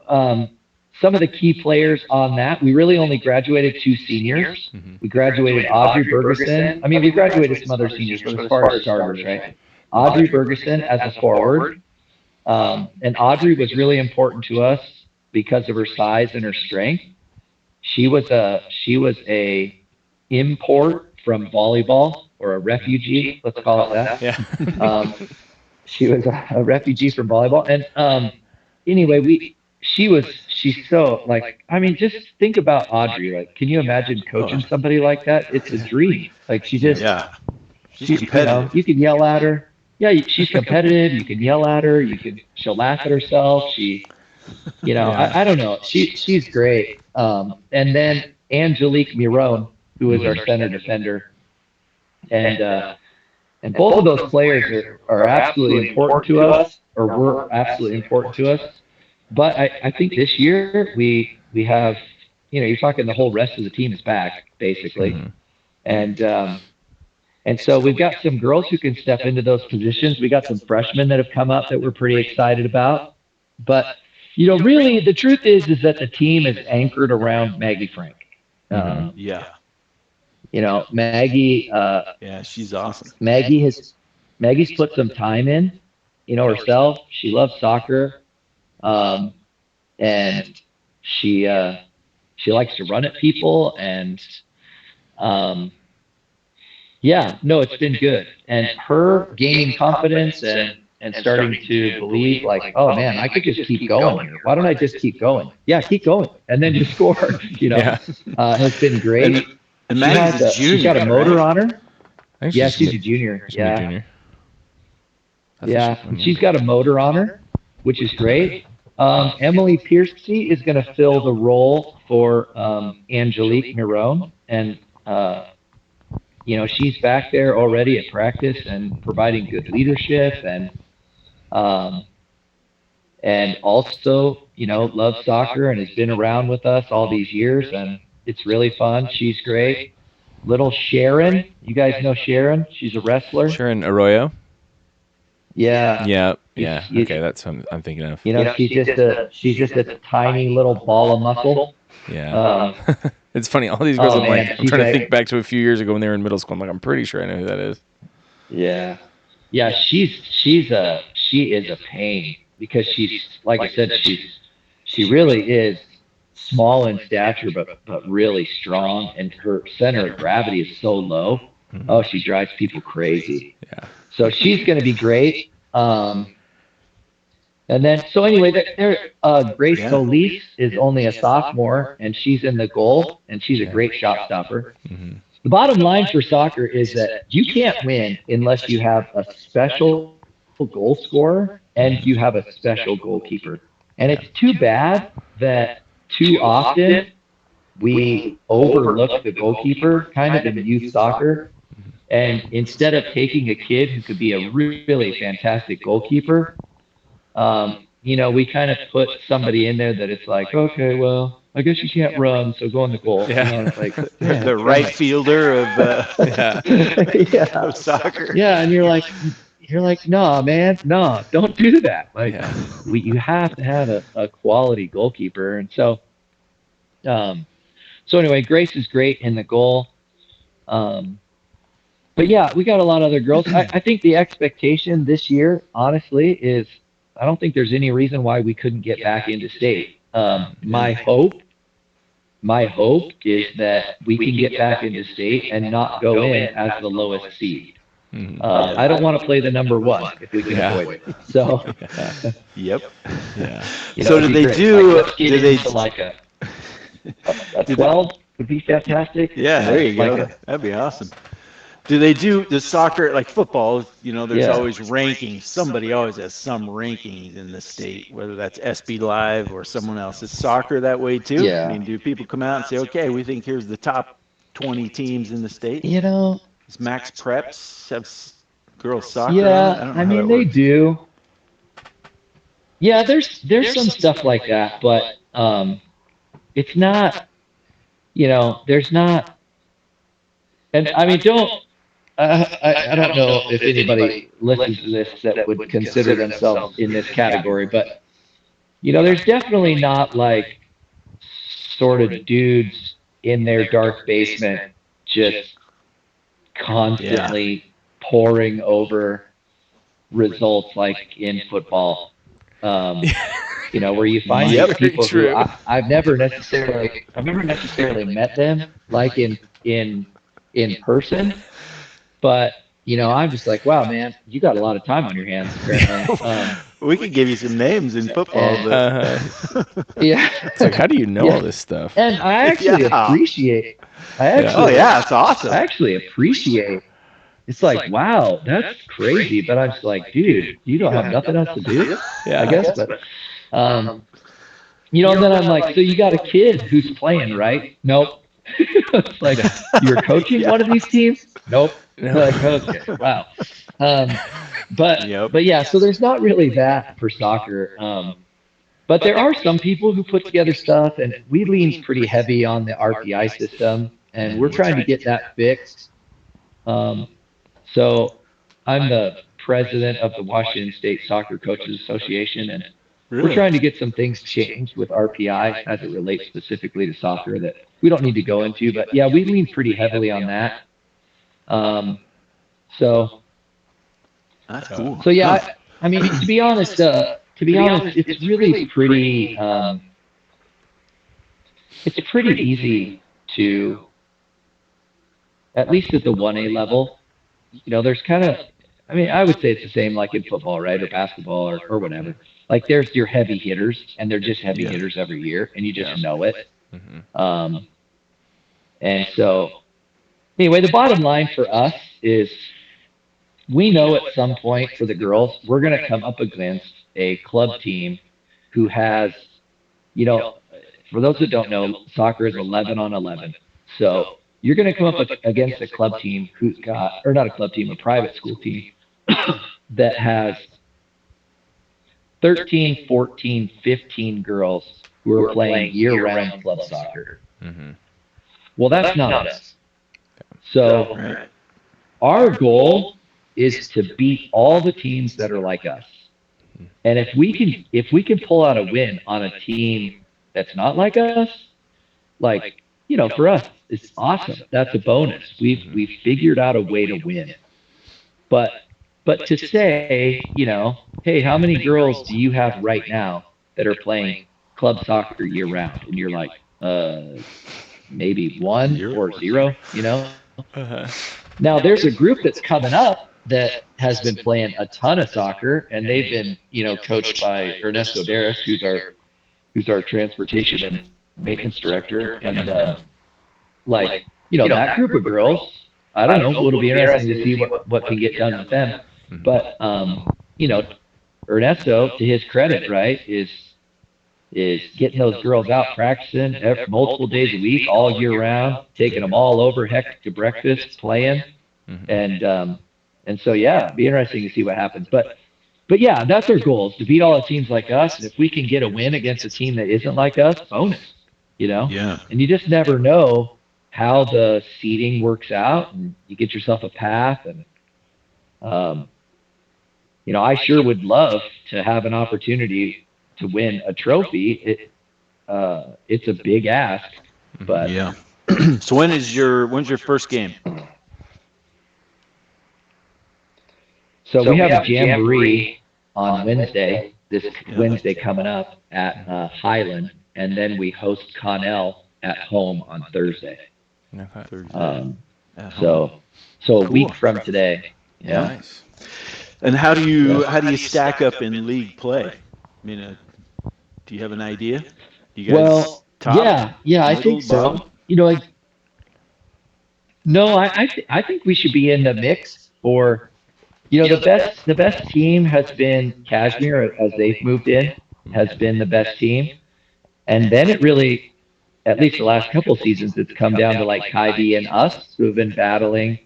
some of the key players on that, we really only graduated two seniors. Mm-hmm. We graduated Audrey Bergeson. I mean, we graduated some other seniors, but as far as starters, right? Audrey Bergeson as a forward, and Audrey was really important to us because of her size and her strength. She was a import from volleyball, or a refugee, let's call it that. Yeah. She was a refugee from volleyball, and anyway, she's so, like, I mean, just think about Audrey. Like, can you imagine coaching somebody like that? It's a dream. Like, she just Yeah. she's competitive. you can yell at her. Yeah, she's competitive. You can yell at her. She'll laugh at herself. Yeah. I don't know. She's great. And then Angelique Miron, who is our center defender, and both of those players are absolutely important to us, or were absolutely important to us. But I think this year we have, you're talking the whole rest of the team is back basically, Mm-hmm. and so we've got some girls who can step into those positions. We got some freshmen that have come up that we're pretty excited about. But really, the truth is that the team is anchored around Maggie Frank. Yeah. Maggie. Yeah, she's awesome. Maggie's put some time in, herself. She loves soccer, and she likes to run at people, and yeah, no, it's been good. And her gaining confidence and starting to believe, like, oh man, I could just keep going here. Why don't I just keep going? Yeah, keep going, and then just score. Yeah. Has been great. And Maggie's a junior, she's got a motor right? on her. I think Yeah, she's a junior. she's a junior. Yeah, she's got a motor on her, which is great. Emily Piercy is going to fill the role for Angelique Miron, and she's back there already at practice and providing good leadership, and also loves soccer and has been around with us all these years, and it's really fun. She's great. Little Sharon, you guys know Sharon? She's a wrestler. Sharon Arroyo. Yeah. Yeah. Okay, that's what I'm thinking of. She's just a tiny little ball of muscle. Yeah. It's funny. All these girls, Oh I'm man, like, I'm trying to think back to a few years ago when they were in middle school. I'm like, I'm pretty sure I know who that is. yeah, yeah. She is a pain because she's, like I said, she really is small in stature, but really strong, and her center of gravity is so low. Oh, she drives people crazy. Yeah. So she's going to be great. And then, so anyway, Grace Yeah. Solis is only a sophomore, and she's in the goal, and she's a great shot stopper. Mm-hmm. The bottom line for soccer is that you can't win unless you have a special goal scorer and you have a special goalkeeper. And it's too bad that too often we overlook the goalkeeper kind of in youth soccer. And instead of taking a kid who could be a really fantastic goalkeeper, we kind of put somebody in there that it's like, okay, well, I guess you can't run, so go in the goal. Yeah. And it's like, The right fielder of yeah, of soccer. yeah, and you're like, no, man, no, don't do that. Like, Yeah. you have to have a quality goalkeeper, and um, so anyway, Grace is great in the goal. Um, but yeah, we got a lot of other girls. I think the expectation this year, honestly, is I don't think there's any reason why we couldn't get back into state. My hope is that we can get back into state and not go in as the lowest seed. Mm-hmm. I don't want to play the number one if we can Yeah. avoid it. So, Yep. Yeah. So it'd do be they great. do? Like, let's get Do they? into like a 12 would be fantastic. Yeah, there you Like go. That'd be awesome. Do they do the soccer like football? There's Yeah. always rankings. Somebody always has some rankings in the state, whether that's SB Live or someone else. Is soccer that way too? Yeah. I mean, do people come out and say, okay, we think here's the top 20 teams in the state? Does Max Preps have girls soccer on it? I yeah, don't know I how mean that they works. do. Yeah, there's some stuff like that, but it's not, there's not, and I mean, I don't know if anybody listens to this that would consider themselves in this category, but there's definitely not like sort of dudes in their dark basement just constantly poring over results like in football. Where you find Yep. these people Very who true. I've never necessarily met them like in person, but I'm just like, wow, man, you got a lot of time on your hands apparently. We could give you some names in football, And- but Yeah, It's like, how do you know Yeah. all this stuff? and I actually Yeah. appreciate. oh yeah, it's awesome. I actually appreciate. It's like, wow, that's crazy, but I'm just like, dude, you don't have nothing else to do, Yeah. I guess. But and then I'm like, so you got a kid who's playing, right? Nope. It's like, you're coaching one of these teams? Nope. No. Like, okay, wow. But Yep. but yeah, so there's not really that for soccer. But there are some people who put together stuff, and we lean pretty heavy on the RPI system, and we're trying to get that fixed. So I'm the president of the Washington State Soccer Coaches Association, and we're trying to get some things changed with RPI as it relates specifically to soccer that we don't need to go into. But yeah, we lean pretty heavily on that. So That's cool. So yeah, I mean, to be honest, it's really pretty. It's pretty easy to, at least at the 1A level. There's kind of, I mean, I would say it's the same like in football, right, or basketball, or whatever. Like there's your heavy hitters, and they're just heavy hitters every year, and you just know it. And so, anyway, the bottom line for us is we know at some point for the girls, we're going to come up against a club team who has, for those that don't know, soccer is 11 on 11. So you're going to come up against a club team who's got, or not a club team, a private school team that has 13, 14, 15 girls who are playing year-round club soccer. Well, that's not us. So our goal is to beat all the teams that are like us. And if we can pull out a win on a team that's not like us, like, for us, it's awesome. That's a bonus. We've figured out a way to win. But to say, hey, how many girls do you have right now that are playing club soccer year round? And you're like, maybe one or zero, Uh-huh. Now there's a group that's coming up that has been playing a ton of soccer, and they've been, coached by Ernesto Darris, who's our transportation and maintenance director, and like, that group of girls. I don't know. It'll be interesting to see what can get done with them. But you know, Ernesto, to his credit, right, is getting those girls out practicing multiple days a week, all year round, taking them all over heck to breakfast, playing, and so yeah, it'd be interesting to see what happens. But yeah, that's our goal, is to beat all the teams like us, and if we can get a win against a team that isn't like us, bonus, Yeah. And you just never know how the seeding works out, and you get yourself a path, and um, I sure would love to have an opportunity to win a trophy. It's a big ask, but Yeah. So when's your first game? so we have a jamboree on Wednesday, this Yeah. Wednesday coming up at Highland, and then we host Connell at home on Thursday. Okay. Thursday. At home. So a Cool. week from today. Yeah. Nice. And how do you stack up in league play? I mean, do you have an idea? Do you guys Well, top? yeah, I middle, think so. bottom? Like, no, I think we should be in the mix for, the best team has been Kashmir as they've moved in, has been the best team. And then it really, at least the last couple seasons, it's come down to like Kyvie and us who have been battling.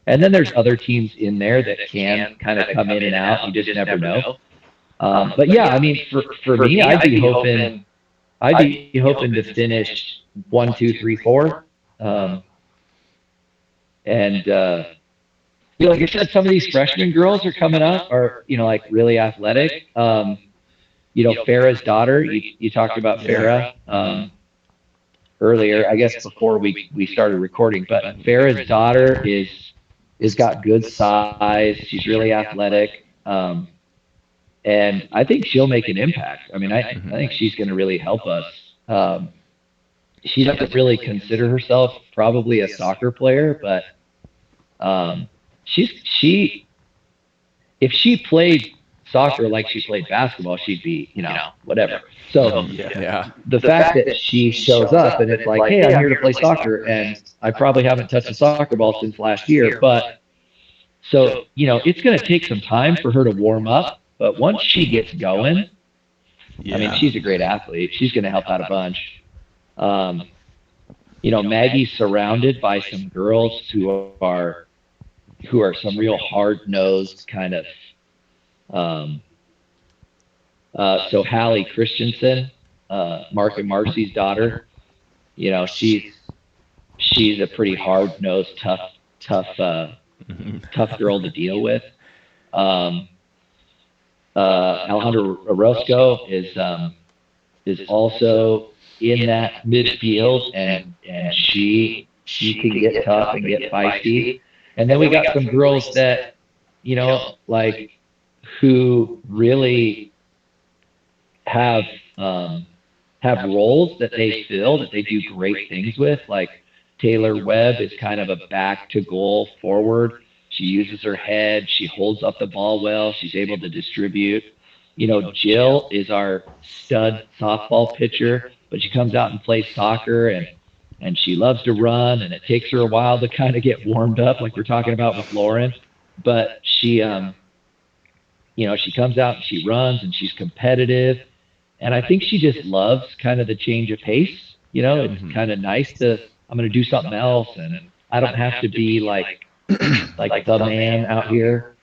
And then there's other teams in there that can kind of come in and out. You just never know. But yeah, I mean, for me, I'd be hoping to finish 1, 2, 3, 4. And like I said, some of these freshman girls are coming up, are like really athletic. Farah's daughter. You talked about Farah earlier, I guess before we started recording. But Farah's daughter is got good size. She's really athletic, and I think she'll make an impact. I mean, I think she's going to really help us. She doesn't really consider herself probably a soccer player, but she if she played soccer like she played basketball, she'd be whatever. So Yeah. the fact that she shows up and it's like, hey, I'm here to play soccer, and I probably haven't touched a soccer ball since last year, but so it's going to take some time for her to warm up. But once she gets going, I mean, she's a great athlete. She's going to help out a bunch. Maggie's surrounded by some girls who are some real hard-nosed kind of. So Hallie Christensen, Mark and Marcy's daughter, she's a pretty hard-nosed, tough girl to deal with. Alejandra Orozco is also in that midfield, and she can get tough and get feisty. And then we got some girls that like who really have roles that they fill that they do great things with. Like Taylor Webb is kind of a back to goal forward. She uses her head. She holds up the ball well. She's able to distribute. Jill is our stud softball pitcher, but she comes out and plays soccer, and she loves to run, and it takes her a while to kind of get warmed up, like we're talking about with Lauren. But she comes out and she runs and she's competitive. And I think she just loves kind of the change of pace. It's kind of nice I'm going to do something else, and I don't have to be like the man out here.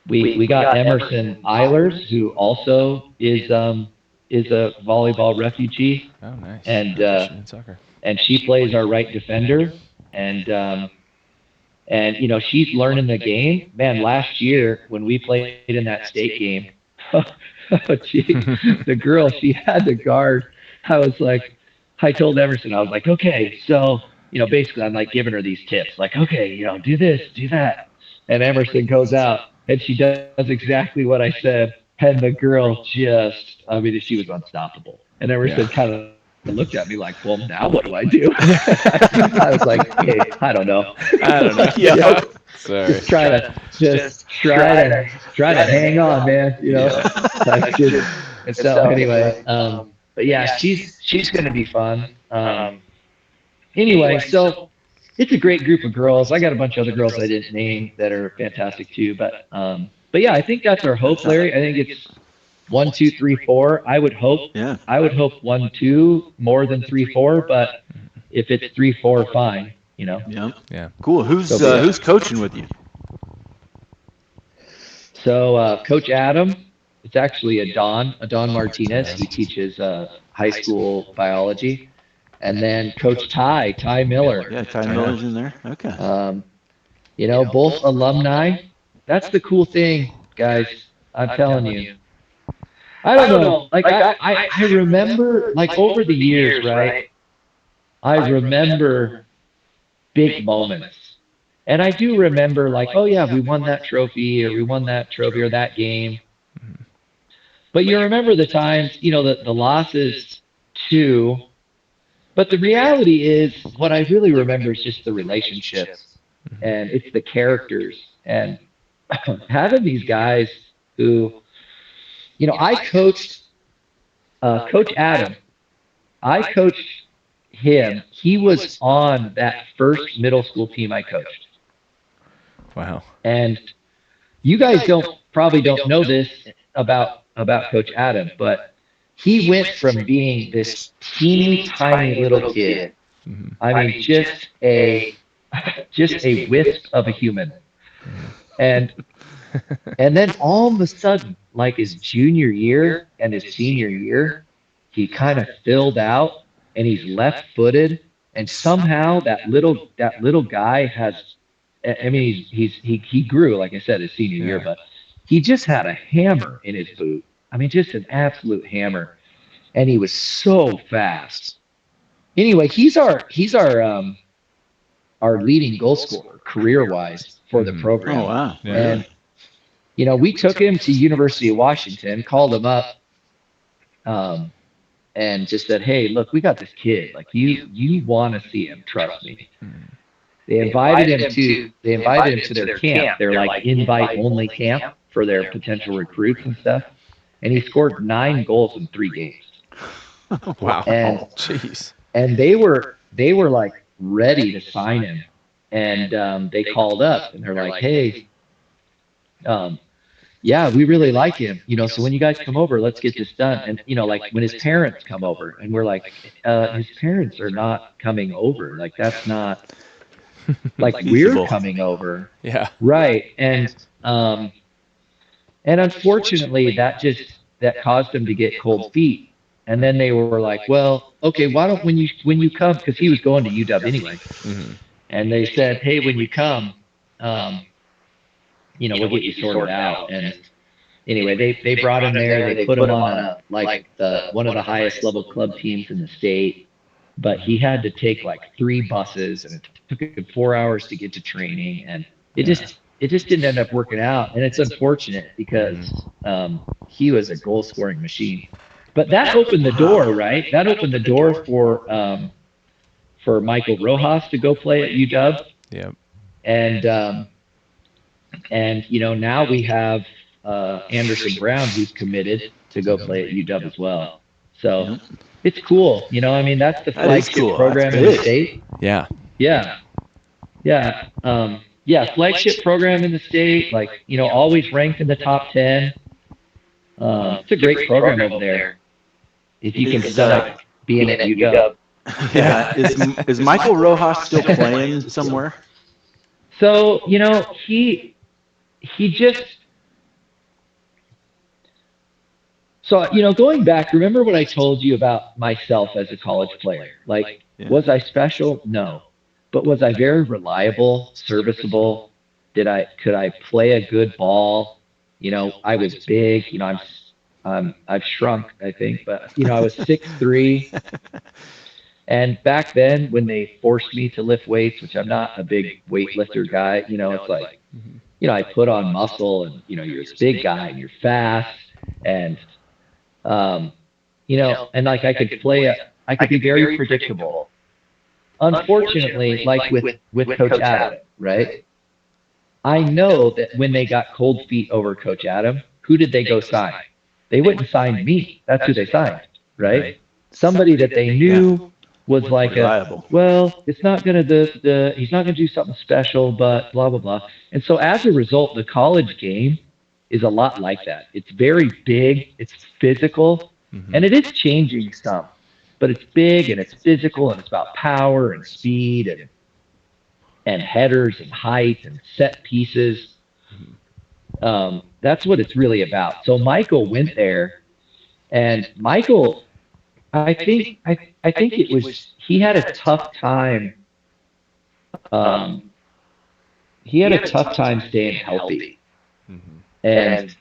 We got Emerson Eilers, who also is a volleyball refugee. Oh, nice. And Soccer. and she plays our right defender. And she's learning the game. Man, last year when we played in that state game, the girl, she had to guard. I was like, I told Emerson, I was like, okay, so, basically I'm like giving her these tips, like, okay, do this, do that. And Emerson goes out and she does exactly what I said. And the girl just, I mean, she was unstoppable. And Emerson kind of looked at me like, well, now what do I do? I was like, hey, I don't know. I don't know. Yep. Yeah. Sorry. Just try to hang on, man. Yeah. Like just, and so anyway, but yeah, she's gonna be fun. Anyway, so it's a great group of girls. I got a bunch of other girls I didn't name that are fantastic too. But yeah, I think that's our hope, Larry. I think it's 1, 2, 3, 4. Yeah. I would hope 1, 2 more than 3, 4. But if it's 3, 4, fine. Yeah. Yeah. Cool. Who's coaching with you? So Coach Adam, it's actually a Don Martinez. He teaches high school biology, and then Coach Ty Miller. Yeah, Ty Miller's in there. Okay. Both alumni. That's the cool thing, guys. I'm telling you. I don't know. Like I remember, like over the years, right? I remember big moments. And I do remember, like, oh yeah, we won that trophy, or we won that trophy, or that game. But you remember the times, the losses too. But the reality is, what I really remember is just the relationships, and it's the characters, and having these guys who, I coached Coach Adam. I coached him. He was on that first middle school team I coached. Wow. And you guys probably don't know this about Coach Adam, but he went from being this teeny tiny little kid. I mean, just a wisp of a human, and then all of a sudden, like his junior year and his senior year, he kind of filled out, and he's left-footed, and somehow that little guy has. I mean, he grew, like I said, his senior year, but he just had a hammer in his boot. I mean, just an absolute hammer, and he was so fast. Anyway, he's our leading goal scorer career wise for the program. Oh wow. Yeah. And we took him to University of Washington, called him up, um, and just said, "Hey, look, we got this kid. Like you want to see him? Trust me." They invited him to their camp. They're like invite only camp for their potential recruits and stuff. And he scored 9 goals in 3 games. Wow. And Jeez. and they were like ready to sign him, and they called up and they're like, "Hey, yeah, we really like him. So when you guys come over, let's get this done." And like when his parents come over, and we're like, his parents are not coming over. Like that's not like Feasible. we're coming over, Yeah. right? And unfortunately, that caused him to get cold feet. And then they were like, "Well, okay, why don't when you come?" Because he was going to UW anyway. Mm-hmm. And they said, "Hey, when you come, um, we'll get you sorted out." And anyway, they brought him there. They put him on one of the highest level club teams in the state. But he had to take like 3 buses, and it took him 4 hours to get to training, and it just didn't end up working out. And it's unfortunate because he was a goal scoring machine. But that opened the door, right? That opened the door for Michael Rojas to go play at UW. Yep. And now we have Anderson Brown, who's committed to go play at UW as well. So it's cool. I mean, that's the flagship cool. program That's in the big. state. Yeah. Yeah, flagship program in the state. Like, always ranked in the top 10. It's a great program over there. If you can stomach being at UW. Yeah. Is Michael Rojas still playing somewhere? So, he just, so, going back, remember what I told you about myself as a college player? Like, was I special? No. But was I very reliable, serviceable? Could I play a good ball? I was big, I've shrunk, I think, but I was 6'3". And back then, when they forced me to lift weights, which I'm not a big weightlifter guy, it's like, I put on muscle and, you're this big guy and you're fast and, um, and like I could be very predictable. Unfortunately, like with Coach Adam, right? I know that when they got cold feet over Coach Adam, who did they go sign? They wouldn't sign me. That's who they signed, right? Somebody that they knew was like Reliable. well, it's not gonna he's not gonna do something special, but blah blah blah. And so as a result, the college game is a lot like that. It's very big, it's physical, and it is changing some, but it's big and it's physical and it's about power and speed and headers and height and set pieces. That's what it's really about. So Michael went there, and Michael, I think it was he had a tough time. Um, he had a tough time staying healthy, and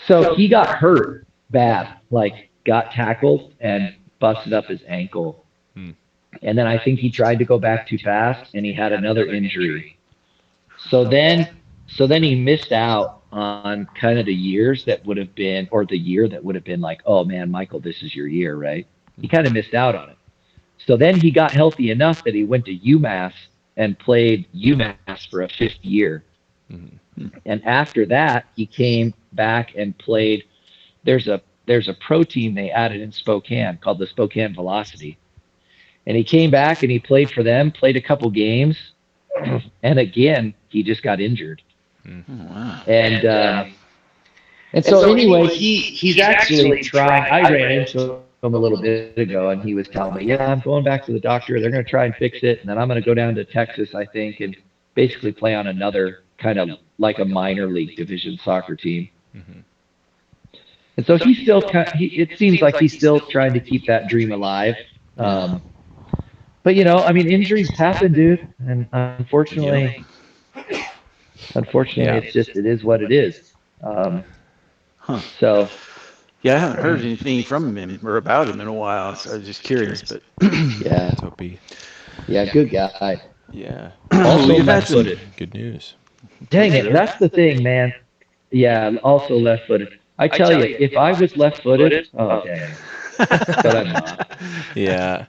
so he got hurt bad, like got tackled and busted up his ankle. And then I think he tried to go back too fast, and he had another injury. So then he missed out on kind of the years that would have been, or the year that would have been like, oh man, Michael, this is your year, right? He kind of missed out on it. So then he got healthy enough that he went to UMass and played UMass for a fifth year. And after that, he came back and played. There's a pro team they added in Spokane called the Spokane Velocity. And he came back and he played for them, played a couple games, and again, he just got injured. Wow. And so anyway, he's actually trying. I ran into him a little bit ago, and he was telling me, "Yeah, I'm going back to the doctor. They're going to try and fix it, and then I'm going to go down to Texas, I think, and basically play on another kind of like a minor league division soccer team." And so he's still it seems like he's still trying to keep that dream alive. But I mean, injuries happen, dude, and unfortunately, it is what it is. So, yeah, I haven't heard anything from him or about him in a while, so I was just curious. But yeah, good guy. Yeah. Also left-footed. Good news. Dang it, that's the thing, man. Yeah, also left-footed. I tell you, if I was left-footed, oh dang. But I'm not. Yeah.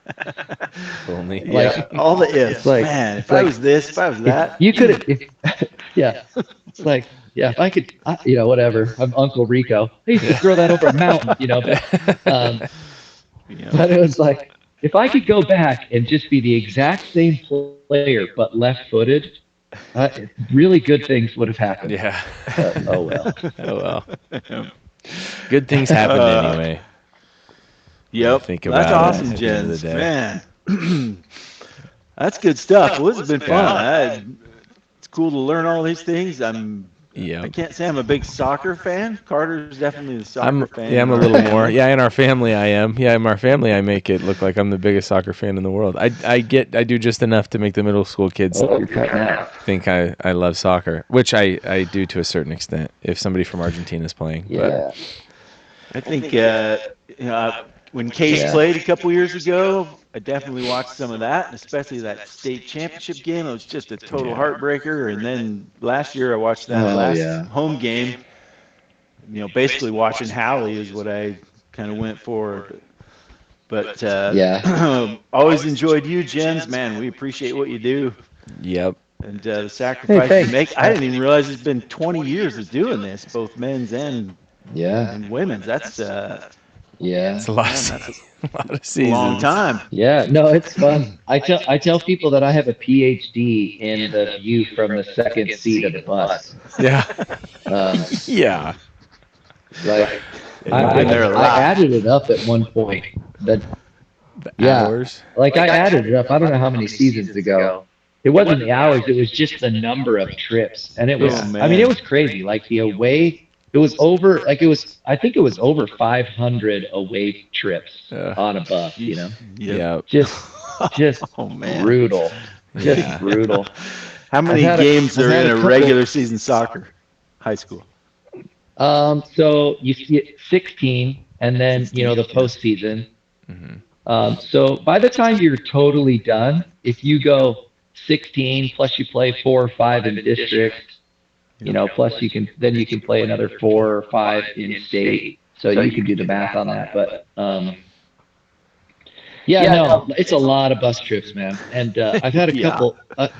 Only. Like all the ifs, like, man. If I was this, if I was that, you could. Yeah, it's like, yeah, if I could, whatever. I'm Uncle Rico. I used to throw that over a mountain, but it was like, if I could go back and just be the exact same player but left-footed, really good things would have happened. Yeah. Oh well. Oh well. Good things happened anyway. Yep. Think about that's awesome, at the end of the Jens. day. Man, that's good stuff. Well, this has been fun. It's cool to learn all these things. I can't say I'm a big soccer fan. Carter's definitely the soccer fan. Yeah, I'm a little more. Yeah, in our family I am. Yeah, in our family I make it look like I'm the biggest soccer fan in the world. I do just enough to make the middle school kids think I love soccer, which I do to a certain extent if somebody from Argentina is playing. Yeah. But I think when Case played a couple years ago, I definitely watched some of that, and especially that state championship game. It was just a total heartbreaker. And then last year I watched that home game. Basically watching Hallie is what I kind of went for. But always enjoyed you, Jens. Man, we appreciate what you do. Yep. And the sacrifice you make. I didn't even realize it's been 20 years of doing this, both men's and women's. That's it's a lot of seasons. A long time. Yeah, no, it's fun. I tell people that I have a PhD in the view from the second seat of the bus. Yeah. Yeah. Like I've been there a lot. I added it up at one point. Hours. Like I added it up. I don't know how many seasons ago. It wasn't the hours. It was just the number of trips, and it was. I mean, it was crazy. Like the away. It was over. Like it was. I think it was over 500 away trips on a bus. Yeah. Just brutal. Just brutal. How many games are in a regular season soccer? High school. So you see 16, and then the postseason. So by the time you're totally done, if you go 16 plus you play 4 or 5 in district, plus you can play another 4 or 5 in state. So you can do the math on that. But yeah, no, it's a lot of bus trips, man. And I've had Yeah.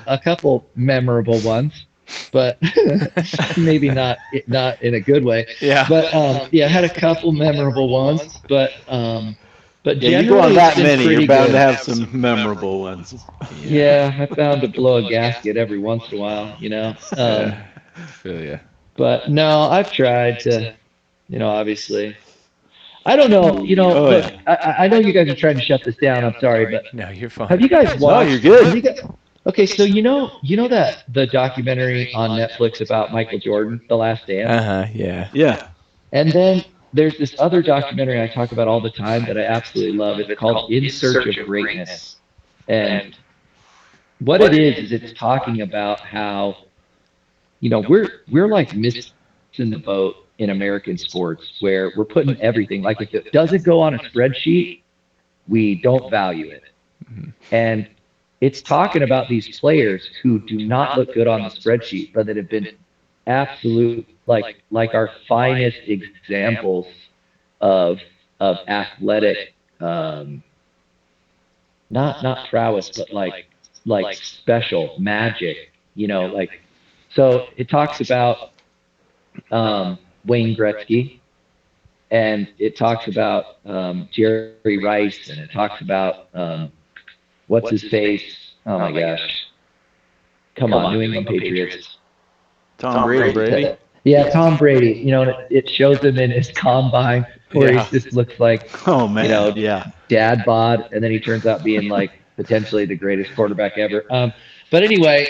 a couple memorable ones, but maybe not in a good way. Yeah. But yeah, I had a couple memorable ones, but Yeah, you go on generally it's that been many, you're pretty bound to good. have some memorable ones. Yeah, I found to blow a gasket every once in a while, Yeah. Feel ya. But no, I've tried to, obviously. I don't know, Oh look, yeah. I know you guys are trying to shut this down. I'm sorry, but No, you're have fine. you guys No, you're watched, good. have you guys, okay, so that the documentary on Netflix about Michael Jordan, The Last Dance? Yeah. Yeah. And then there's this other documentary I talk about all the time that I absolutely love. It's called In Search of Greatness. And what it is it's talking about how, we're like missing the boat in American sports where we're putting everything, like if it doesn't go on a spreadsheet, we don't value it. And it's talking about these players who do not look good on the spreadsheet, but that have been absolute, like our finest examples of athletic, not prowess, but like special magic, like. So it talks about Wayne Gretzky, and it talks about Jerry Rice, and it talks about what's his face? Oh my gosh. Come on, New England Patriots. Tom Tom Brady. Brady. Yeah, Tom Brady. And it shows him in his combine where Yeah. he just looks like, Oh man. Yeah. dad bod, and then he turns out being like potentially the greatest quarterback ever. But anyway,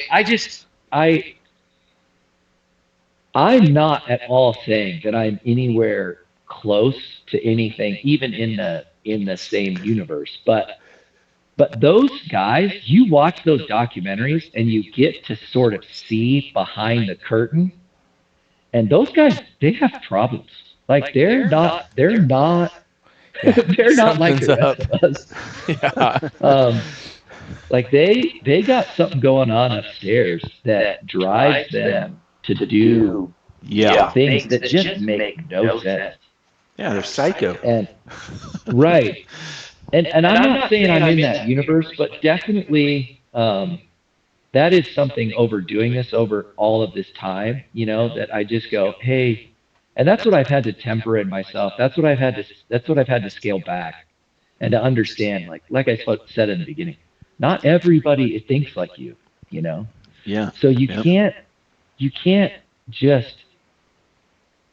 I'm not at all saying that I'm anywhere close to anything, even in the same universe. But those guys, you watch those documentaries and you get to sort of see behind the curtain. And those guys, they have problems. Like they're not Yeah. they're not like Something's the rest up. of us. Yeah. Like they got something going on upstairs that drives them to do Yeah. things that just make no sense. Yeah, they're psycho. And right. And I'm not saying I'm in that universe, but definitely that is something overdoing this over all of this time, that I just go, hey, and that's what I've had to temper in myself. That's what I've had to scale back and to understand, like I said in the beginning, not everybody thinks like you. Yeah. So Yep. you can't just,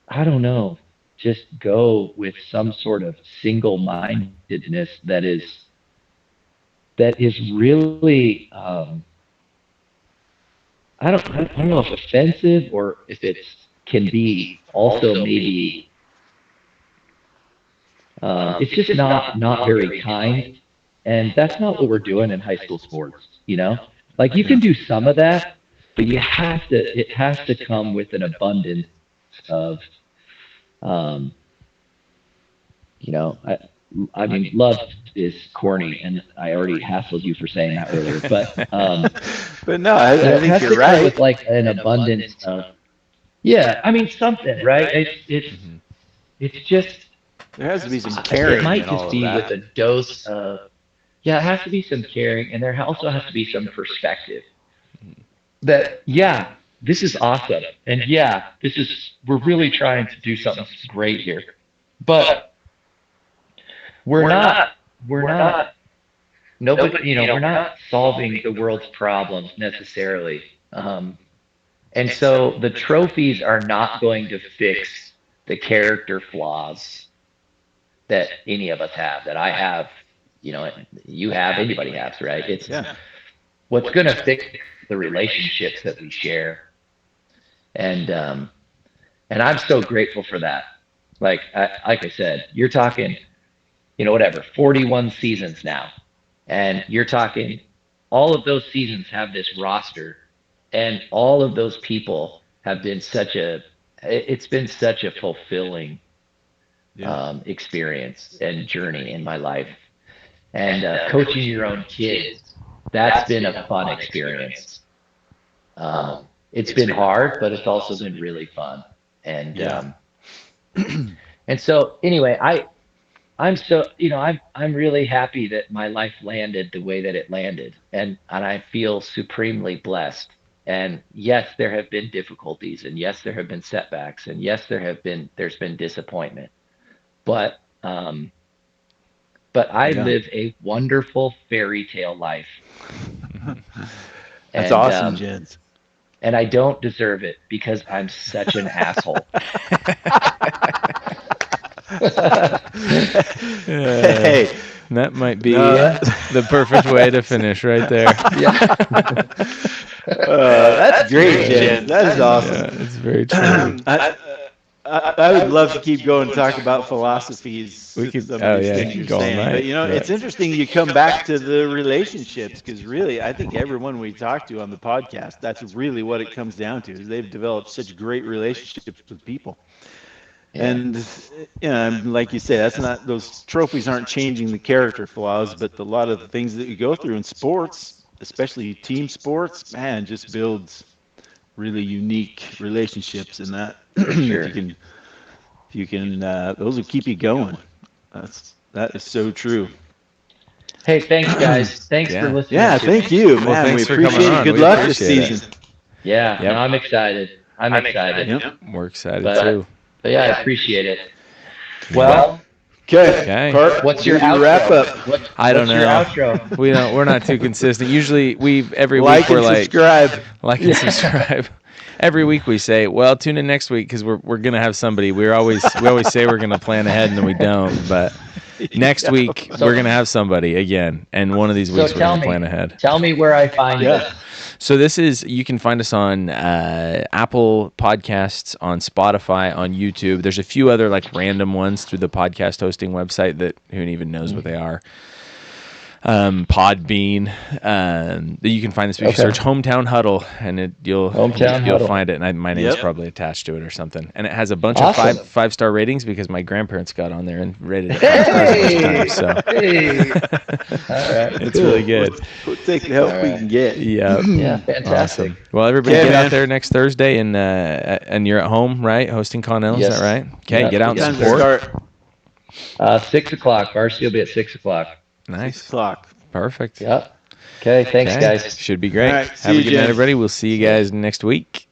I don't know, just go with some sort of single-mindedness that is really I don't know if offensive or if it's can be also maybe it's just not very kind, and that's not what we're doing in high school sports. Like you can do some of that, but it has to come with an abundance of um, I mean, love is corny, and I already hassled you for saying that earlier, but But no, I it think has you're to come with right. like an abundance of, yeah, I mean something, right? It's just, There has to be some it caring might and all just of be with that. a dose of, yeah, it has to be some caring, and there also has to be some perspective that, yeah, this is awesome, and yeah, we're really trying to do something great here, but we're not we're not nobody, we're not solving the world's problems necessarily. And so the trophies are not going to fix the character flaws that any of us have, that I have, you have, anybody has, right? It's Yeah. what's going to fix the relationships that we share. And I'm so grateful for that. Like I said, you're talking, whatever, 41 seasons now. And you're talking, all of those seasons have this roster, and all of those people have been it's been such a fulfilling Yeah. experience and journey in my life. and coaching your own kids, that's been a fun experience. It's been hard, but it's also been really fun. And and so anyway, I'm so, I'm really happy that my life landed the way that it landed, and I feel supremely blessed. And yes, there have been difficulties, and yes, there have been setbacks, and yes, there's been disappointment. But I live a wonderful fairy tale life. That's And awesome, Jens. and I don't deserve it because I'm such an asshole. Hey, That might be the perfect way to finish right there. that's great, Jens. That is awesome. Yeah, it's very true. I would love to keep going and talk about philosophies. We could- some oh, of these yeah, things you you're could go all saying. night, But yeah. it's interesting. You come back to the relationships because really, I think everyone we talk to on the podcast, that's really what it comes down to. Is they've developed such great relationships with people. And like you say, that's not, those trophies aren't changing the character flaws, but a lot of the things that you go through in sports, especially team sports, man, just builds really unique relationships. And that if you can, those will keep you going. That is so true. Hey, thanks, guys. Thanks for listening. Yeah, thank you, Well, man. thanks We for coming appreciate on. it. Good We luck this appreciate it. season. Yeah, Yep. no, I'm excited. I'm excited. Yep. We're excited But, too. but yeah, I appreciate it. Well, Okay. Bart, what's your do outro? wrap up? I don't what's your know. outro? We're not too consistent. Usually every Like week we're and like subscribe. like and subscribe. Every week we say, well, tune in next week because we're gonna have somebody. We always say we're gonna plan ahead and then we don't. But next week we're gonna have somebody again, and one of these weeks we're gonna plan ahead. Tell me where I find this. So you can find us on Apple Podcasts, on Spotify, on YouTube. There's a few other like random ones through the podcast hosting website that who even knows what they are. Podbean. You can find this if you search Hometown Huddle, and you'll find it. And my name's probably attached to it or something. And it has a bunch of five-star ratings because my grandparents got on there and rated it 5 stars a bunch of times. So All right, it's really good. We'll take the help we can get. Yeah, fantastic. awesome. Well, everybody Okay, get man. out there next Thursday, and you're at home, right? Hosting Connell, is that right? Okay, Yeah. get out What and time to support. start? 6 o'clock. Varsity will be at 6 o'clock. Nice, 6 o'clock. perfect. Yep. Okay. Thanks, Okay. guys. Should be great. All right, see Have a you, good night, Jen. everybody. We'll see you guys next week.